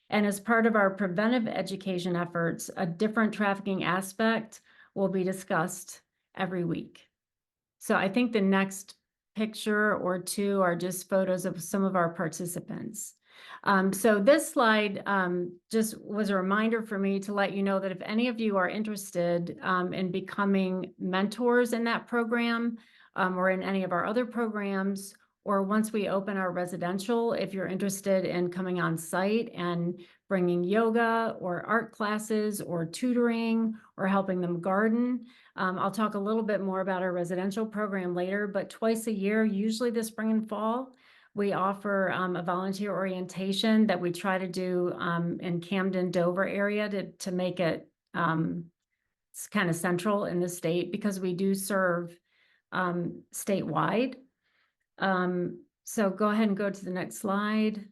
And as part of our preventive education efforts, a different trafficking aspect will be discussed every week. So I think the next picture or two are just photos of some of our participants. So this slide just was a reminder for me to let you know that if any of you are interested in becoming mentors in that program or in any of our other programs, or once we open our residential, if you're interested in coming on site and bringing yoga or art classes or tutoring or helping them garden. I'll talk a little bit more about our residential program later, but twice a year, usually this spring and fall, we offer a volunteer orientation that we try to do in Camden, Dover area to make it kind of central in the state, because we do serve statewide. So go ahead and go to the next slide.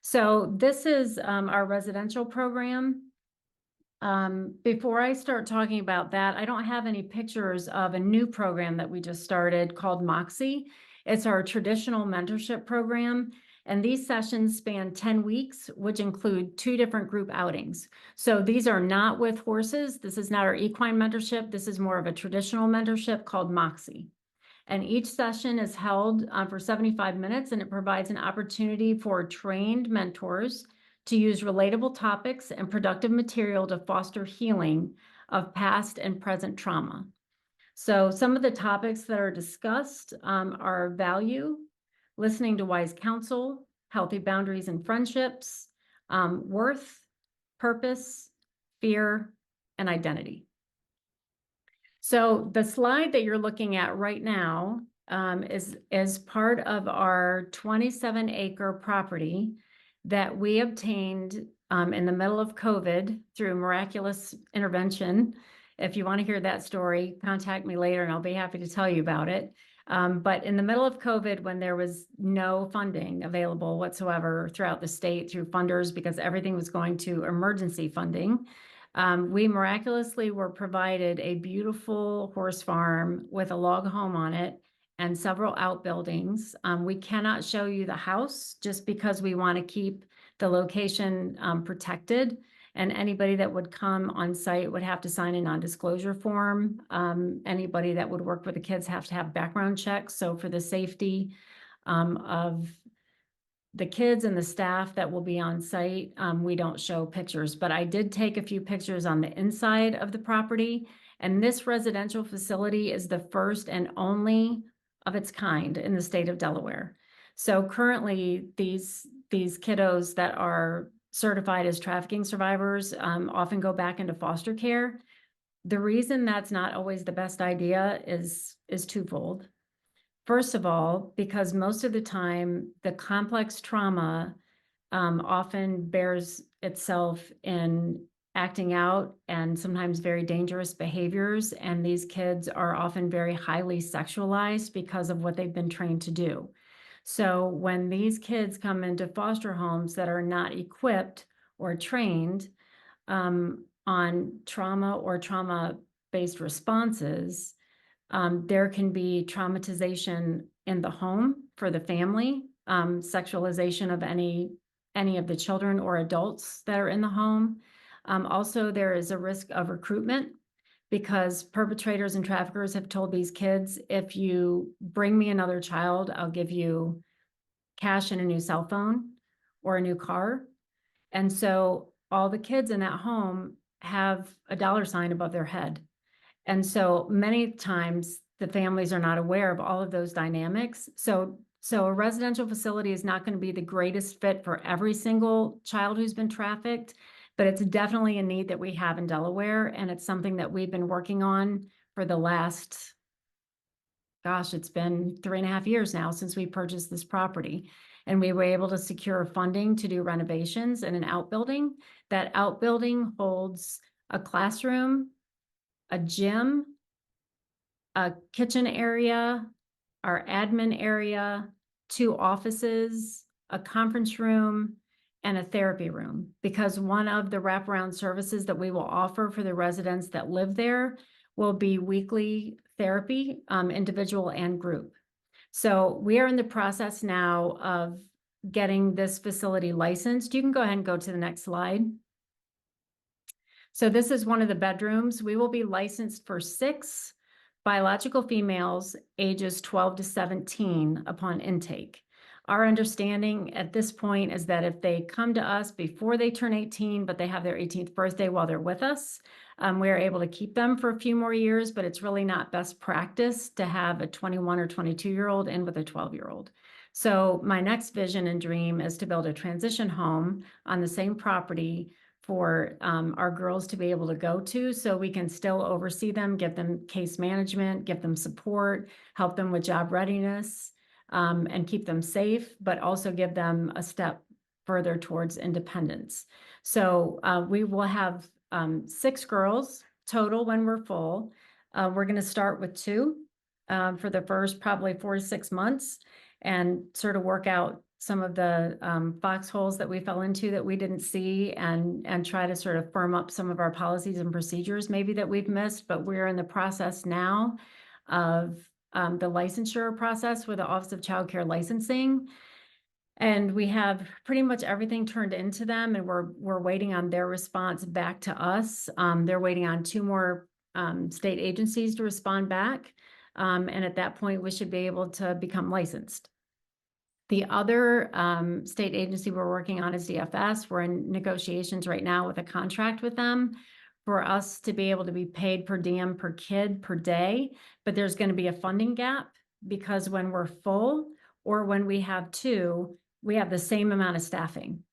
So this is our residential program. Before I start talking about that, I don't have any pictures of a new program that we just started called Moxie. It's our traditional mentorship program. And these sessions span 10 weeks, which include 2 different group outings. So these are not with horses. This is not our equine mentorship. This is more of a traditional mentorship called Moxie. And each session is held for 75 minutes, and it provides an opportunity for trained mentors to use relatable topics and productive material to foster healing of past and present trauma. So some of the topics that are discussed are value, listening to wise counsel, healthy boundaries and friendships, worth, purpose, fear, and identity. So the slide that you're looking at right now is part of our 27-acre property that we obtained in the middle of COVID through miraculous intervention. If you want to hear that story, contact me later and I'll be happy to tell you about it. But in the middle of COVID, when there was no funding available whatsoever throughout the state through funders, because everything was going to emergency funding, we miraculously were provided a beautiful horse farm with a log home on it and several outbuildings. We cannot show you the house just because we want to keep the location protected. And anybody that would come on site would have to sign a non-disclosure form. Anybody that would work with the kids have to have background checks. So for the safety of the kids and the staff that will be on site, we don't show pictures, but I did take a few pictures on the inside of the property. And this residential facility is the first and only of its kind in the state of Delaware. So currently these kiddos that are certified as trafficking survivors often go back into foster care. The reason that's not always the best idea is twofold. First of all, because most of the time, the complex trauma often bears itself in acting out and sometimes very dangerous behaviors. And these kids are often very highly sexualized because of what they've been trained to do. So when these kids come into foster homes that are not equipped or trained on trauma or trauma-based responses, there can be traumatization in the home for the family, sexualization of any of the children or adults that are in the home. Also, there is a risk of recruitment because perpetrators and traffickers have told these kids, if you bring me another child, I'll give you cash and a new cell phone or a new car. And so all the kids in that home have a dollar sign above their head. And so many times the families are not aware of all of those dynamics. So a residential facility is not going to be the greatest fit for every single child who's been trafficked, but it's definitely a need that we have in Delaware. And it's something that we've been working on for the last, gosh, it's been 3.5 years now since we purchased this property. And we were able to secure funding to do renovations in an outbuilding. That outbuilding holds a classroom, a gym, a kitchen area, our admin area, 2 offices, a conference room, and a therapy room, because one of the wraparound services that we will offer for the residents that live there will be weekly therapy, individual and group. So we are in the process now of getting this facility licensed. You can go ahead and go to the next slide. So this is one of the bedrooms. We will be licensed for 6 biological females ages 12 to 17 upon intake. Our understanding at this point is that if they come to us before they turn 18, but they have their 18th birthday while they're with us, we are able to keep them for a few more years, but it's really not best practice to have a 21 or 22-year-old in with a 12-year-old. So my next vision and dream is to build a transition home on the same property for our girls to be able to go to, so we can still oversee them, give them case management, give them support, help them with job readiness, and keep them safe, but also give them a step further towards independence. So we will have 6 girls total when we're full. We're going to start with 2 for the first probably 4 to 6 months and sort of work out some of the foxholes that we fell into that we didn't see, and try to sort of firm up some of our policies and procedures maybe that we've missed. But we're in the process now of the licensure process with the Office of Child Care Licensing. And we have pretty much everything turned into them, and we're waiting on their response back to us. They're waiting on 2 more state agencies to respond back. And at that point, we should be able to become licensed. The other state agency we're working on is DFS. We're in negotiations right now with a contract with them for us to be able to be paid per diem per kid per day. But there's going to be a funding gap, because when we're full or when we have 2, we have the same amount of staffing,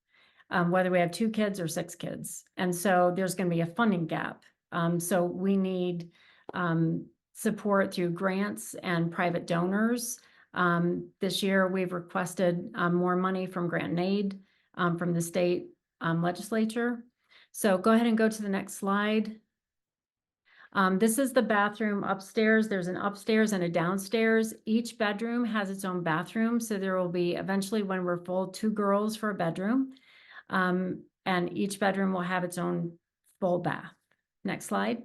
whether we have 2 kids or 6 kids. And so there's going to be a funding gap. So we need support through grants and private donors. This year, we've requested more money from grant and aid from the state legislature. So go ahead and go to the next slide. This is the bathroom upstairs. There's an upstairs and a downstairs. Each bedroom has its own bathroom. So there will be eventually, when we're full, 2 girls for a bedroom. And each bedroom will have its own full bath. Next slide.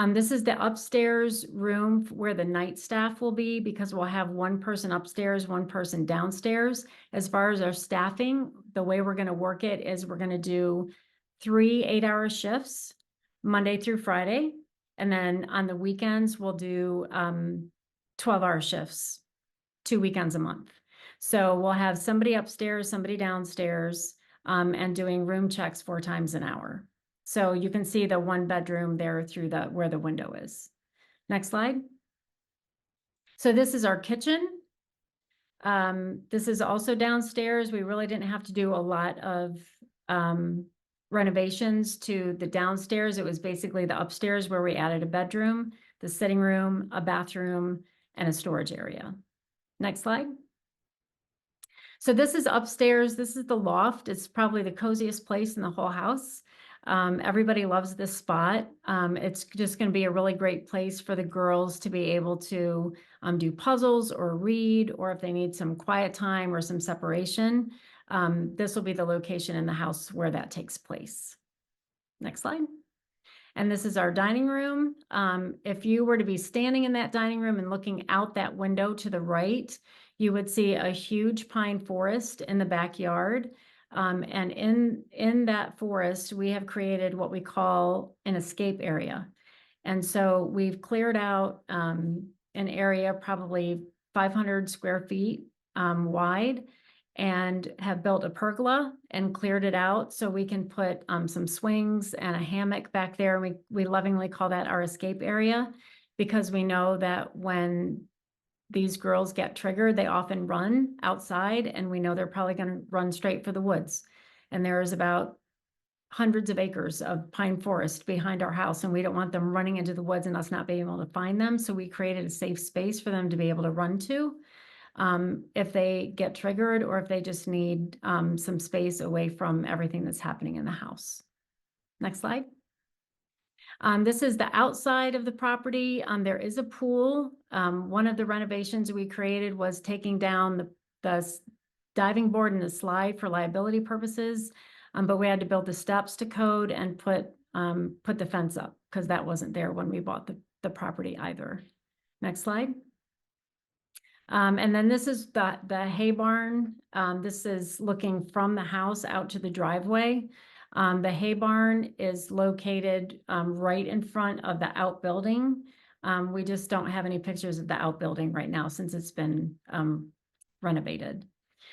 This is the upstairs room where the night staff will be, because we'll have 1 person upstairs, 1 person downstairs. As far as our staffing, the way we're going to work it is we're going to do 3 8-hour shifts, Monday through Friday. And then on the weekends, we'll do 12-hour shifts, 2 weekends a month. So we'll have somebody upstairs, somebody downstairs, and doing room checks 4 times an hour. So you can see the 1 bedroom there through where the window is. Next slide. So this is our kitchen. This is also downstairs. We really didn't have to do a lot of renovations to the downstairs. It was basically the upstairs where we added a bedroom, the sitting room, a bathroom, and a storage area. Next slide. So this is upstairs. This is the loft. It's probably the coziest place in the whole house. Everybody loves this spot. It's just going to be a really great place for the girls to be able to do puzzles or read, or if they need some quiet time or some separation. This will be the location in the house where that takes place. Next slide. And this is our dining room. If you were to be standing in that dining room and looking out that window to the right, you would see a huge pine forest in the backyard. And in that forest, we have created what we call an escape area. And so we've cleared out an area probably 500 square feet wide, and have built a pergola and cleared it out so we can put some swings and a hammock back there. We lovingly call that our escape area, because we know that when these girls get triggered, they often run outside, and we know they're probably going to run straight for the woods. And there is about hundreds of acres of pine forest behind our house, and we don't want them running into the woods and us not being able to find them. So we created a safe space for them to be able to run to if they get triggered, or if they just need some space away from everything that's happening in the house. Next slide. This is the outside of the property. There is a pool. One of the renovations we created was taking down the diving board and the slide for liability purposes, but we had to build the steps to code and put the fence up, because that wasn't there when we bought the property either. Next slide. And then this is the hay barn. This is looking from the house out to the driveway. The hay barn is located right in front of the outbuilding. We just don't have any pictures of the outbuilding right now since it's been renovated.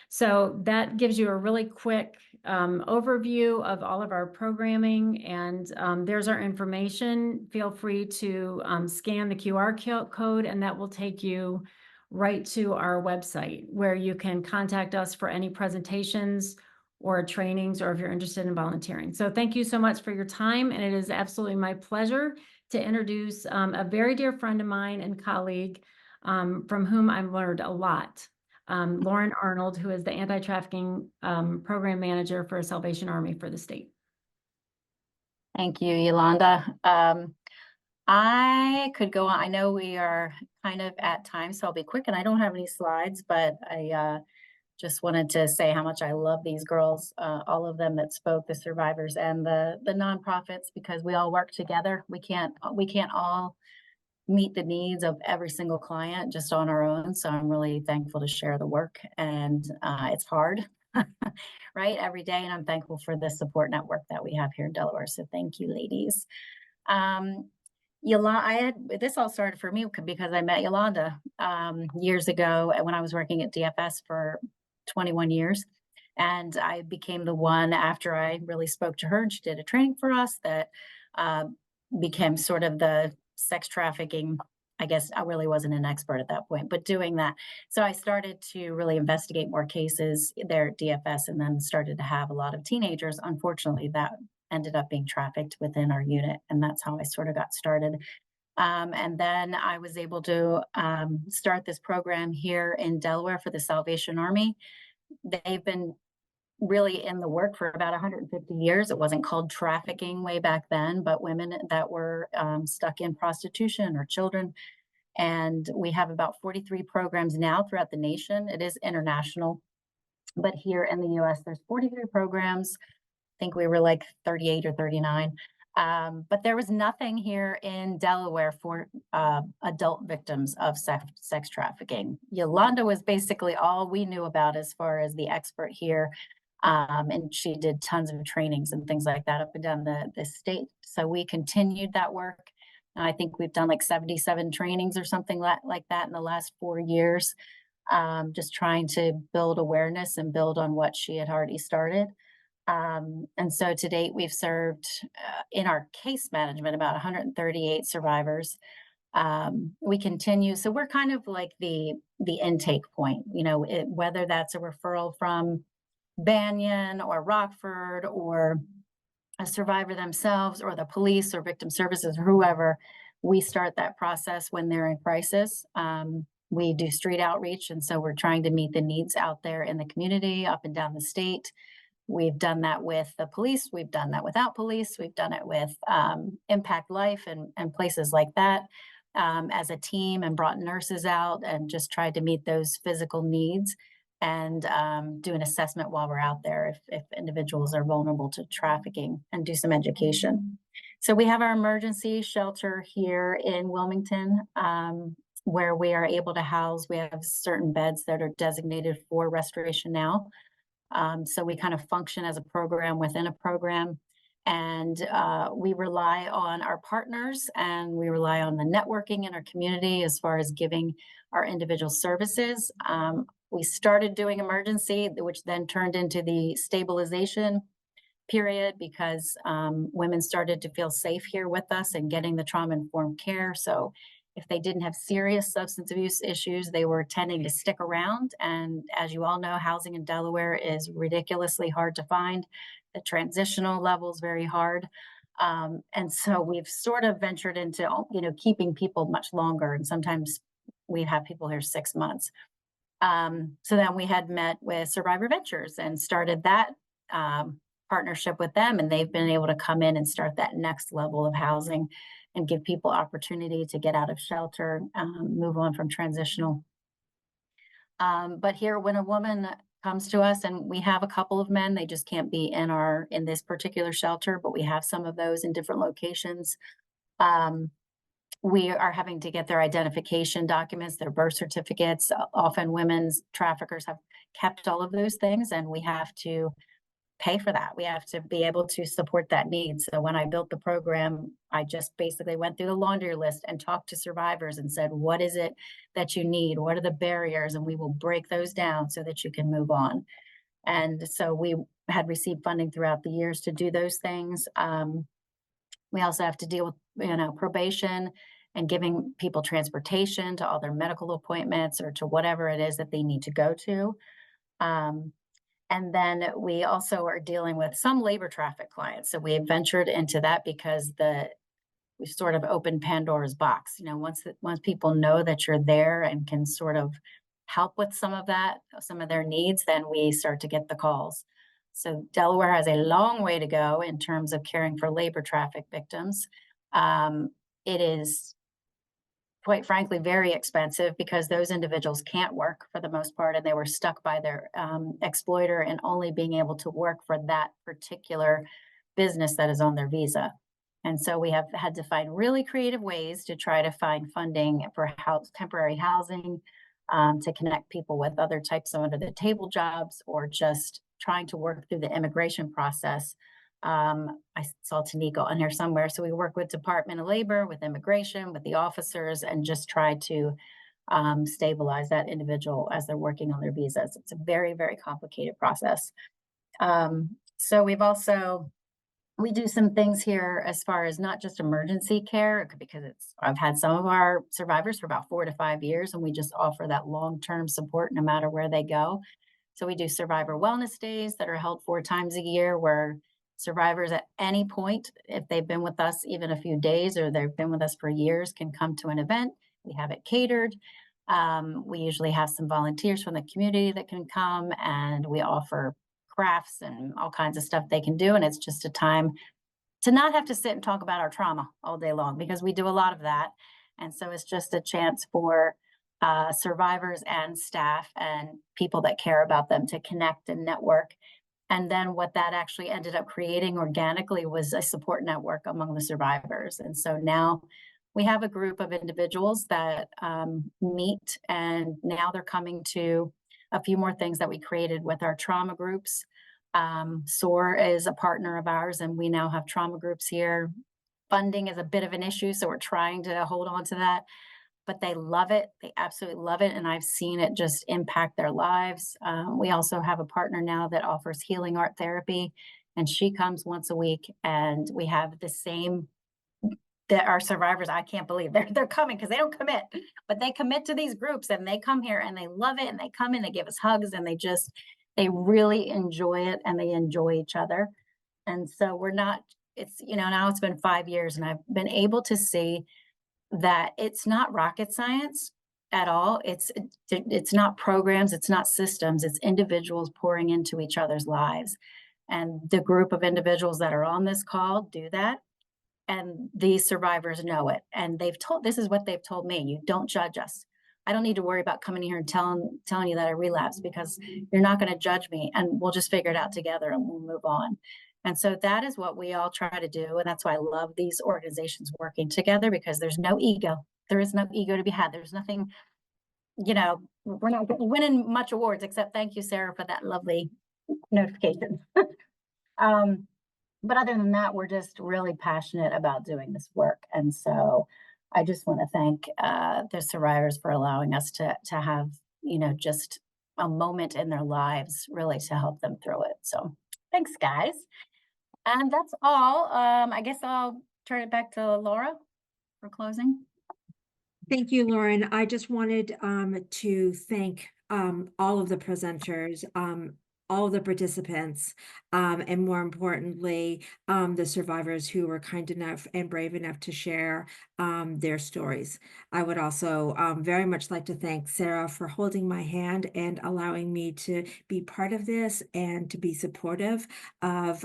So that gives you a really quick overview of all of our programming, and there's our information. Feel free to scan the QR code, and that will take you right to our website where you can contact us for any presentations or trainings, or if you're interested in volunteering. So thank you so much for your time, and it is absolutely my pleasure to introduce a very dear friend of mine and colleague from whom I've learned a lot. Lauren Arnold, who is the Anti-Trafficking Program Manager for Salvation Army for the state. Thank you, Yolanda. I could go on. I know we are kind of at time, so I'll be quick, and I don't have any slides, but I just wanted to say how much I love these girls, all of them that spoke, the survivors and the nonprofits, because we all work together. We can't all meet the needs of every single client just on our own. So I'm really thankful to share the work, and it's hard, right, every day. And I'm thankful for the support network that we have here in Delaware. So thank you, ladies. Yolanda, this all started for me because I met Yolanda years ago when I was working at DFS for 21 years. And I became the one, after I really spoke to her and she did a training for us, that became sort of the sex trafficking. I guess I really wasn't an expert at that point, but doing that. So I started to really investigate more cases there at DFS, and then started to have a lot of teenagers, unfortunately, that ended up being trafficked within our unit. And that's how I sort of got started. And then I was able to start this program here in Delaware for the Salvation Army. They've been really in the work for about 150 years. It wasn't called trafficking way back then, but women that were stuck in prostitution or children. And we have about 43 programs now throughout the nation. It is international, but here in the US, there's 43 programs. I think we were like 38 or 39. But there was nothing here in Delaware for adult victims of sex trafficking. Yolanda was basically all we knew about as far as the expert here. And she did tons of trainings and things like that up and down the state. So we continued that work. I think we've done like 77 trainings or something like that in the last 4 years, just trying to build awareness and build on what she had already started. And so to date, we've served in our case management about 138 survivors. We continue, so we're kind of like the intake point, you know, whether that's a referral from Banyan or Rockford or a survivor themselves or the police or victim services or whoever, we start that process when they're in crisis. We do street outreach, and so we're trying to meet the needs out there in the community, up and down the state. We've done that with the police. We've done that without police. We've done it with Impact Life and places like that as a team, and brought nurses out and just tried to meet those physical needs, and do an assessment while we're out there if individuals are vulnerable to trafficking, and do some education. So we have our emergency shelter here in Wilmington, where we are able to house. We have certain beds that are designated for Restoration Now. So we kind of function as a program within a program, and we rely on our partners, and we rely on the networking in our community as far as giving our individual services. We started doing emergency, which then turned into the stabilization period, because women started to feel safe here with us and getting the trauma-informed care. So if they didn't have serious substance abuse issues, they were tending to stick around. And as you all know, housing in Delaware is ridiculously hard to find. The transitional level is very hard. And so we've sort of ventured into, you know, keeping people much longer. And sometimes we have people here 6 months. So then we had met with Survivor Ventures and started that partnership with them. And they've been able to come in and start that next level of housing and give people opportunity to get out of shelter, move on from transitional. But here, when a woman comes to us, and we have a couple of men, they just can't be in this particular shelter, but we have some of those in different locations. we are having to get their identification documents, their birth certificates. Often women's traffickers have kept all of those things, and we have to pay for that. We have to be able to support that need. So when I built the program, I just basically went through the laundry list and talked to survivors and said, what is it that you need? What are the barriers? And we will break those down so that you can move on. And so we had received funding throughout the years to do those things. We also have to deal with, probation and giving people transportation to all their medical appointments or to whatever it is that they need to go to. And then we also are dealing with some labor traffic clients. So we have ventured into that because we sort of opened Pandora's box. Once people know that you're there and can sort of help with some of their needs, then we start to get the calls. So Delaware has a long way to go in terms of caring for labor traffic victims. It is, quite frankly, very expensive because those individuals can't work for the most part, and they were stuck by their exploiter and only being able to work for that particular business that is on their visa. And so we have had to find really creative ways to try to find funding for temporary housing, to connect people with other types of under the table jobs, or just trying to work through the immigration process. I saw Tanika on here somewhere. So we work with Department of Labor, with immigration, with the officers, and just try to stabilize that individual as they're working on their visas. It's a very, very complicated process. So we do some things here as far as not just emergency care, because I've had some of our survivors for about 4 to 5 years, and we just offer that long-term support no matter where they go. So we do survivor wellness days that are held 4 times a year, where survivors at any point, if they've been with us even a few days or they've been with us for years, can come to an event. We have it catered. We usually have some volunteers from the community that can come, and we offer crafts and all kinds of stuff they can do. And it's just a time to not have to sit and talk about our trauma all day long, because we do a lot of that. And so it's just a chance for survivors and staff and people that care about them to connect and network. And then what that actually ended up creating organically was a support network among the survivors. And so now we have a group of individuals that meet, and now they're coming to a few more things that we created with our trauma groups. SOAR is a partner of ours, and we now have trauma groups here. Funding is a bit of an issue, so we're trying to hold on to that. But they love it. They absolutely love it. And I've seen it just impact their lives. We also have a partner now that offers healing art therapy, and she comes once a week, and we have the same, that our survivors, I can't believe they're coming, because they don't commit, but they commit to these groups, and they come here and they love it, and they come in, they give us hugs, and they really enjoy it, and they enjoy each other. And so now it's been 5 years, and I've been able to see that it's not rocket science at all. It's not programs, it's not systems, it's individuals pouring into each other's lives. And the group of individuals that are on this call do that. And these survivors know it. And this is what they've told me: you don't judge us. I don't need to worry about coming here and telling you that I relapsed, because you're not going to judge me, and we'll just figure it out together and we'll move on. And so that is what we all try to do. And that's why I love these organizations working together, because there's no ego. There is no ego to be had. There's nothing, we're not winning much awards, except thank you, Sarah, for that lovely notification. But other than that, we're just really passionate about doing this work. And so I just want to thank the survivors for allowing us to have, just a moment in their lives really to help them through it. So thanks, guys. And that's all. I guess I'll turn it back to Laura for closing. Thank you, Lauren. I just wanted to thank all of the presenters, all of the participants, and more importantly, the survivors who were kind enough and brave enough to share their stories. I would also very much like to thank Sarah for holding my hand and allowing me to be part of this and to be supportive of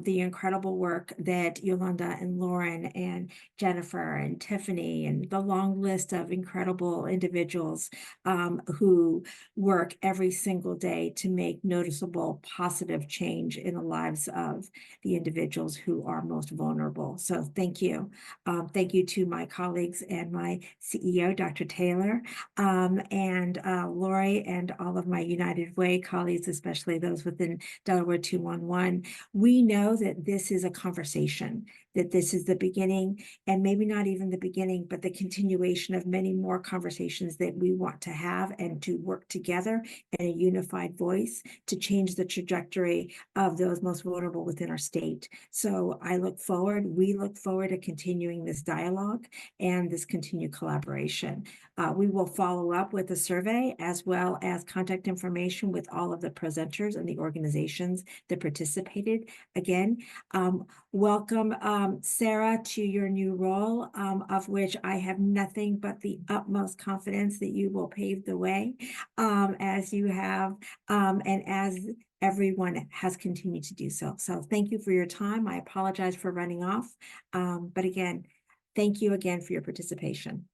the incredible work that Yolanda and Lauren and Jennifer and Tiffany and the long list of incredible individuals who work every single day to make noticeable possible positive change in the lives of the individuals who are most vulnerable. So thank you. Thank you to my colleagues and my CEO, Dr. Taylor, and Lori, and all of my United Way colleagues, especially those within Delaware 211. We know that this is a conversation, that this is the beginning, and maybe not even the beginning, but the continuation of many more conversations that we want to have and to work together in a unified voice to change the trajectory of those most vulnerable within our state. So we look forward to continuing this dialogue and this continued collaboration. We will follow up with a survey as well as contact information with all of the presenters and the organizations that participated. Again, welcome, Sarah, to your new role, of which I have nothing but the utmost confidence that you will pave the way, as you have, and as everyone has continued to do so. So thank you for your time. I apologize for running off. But again, thank you again for your participation.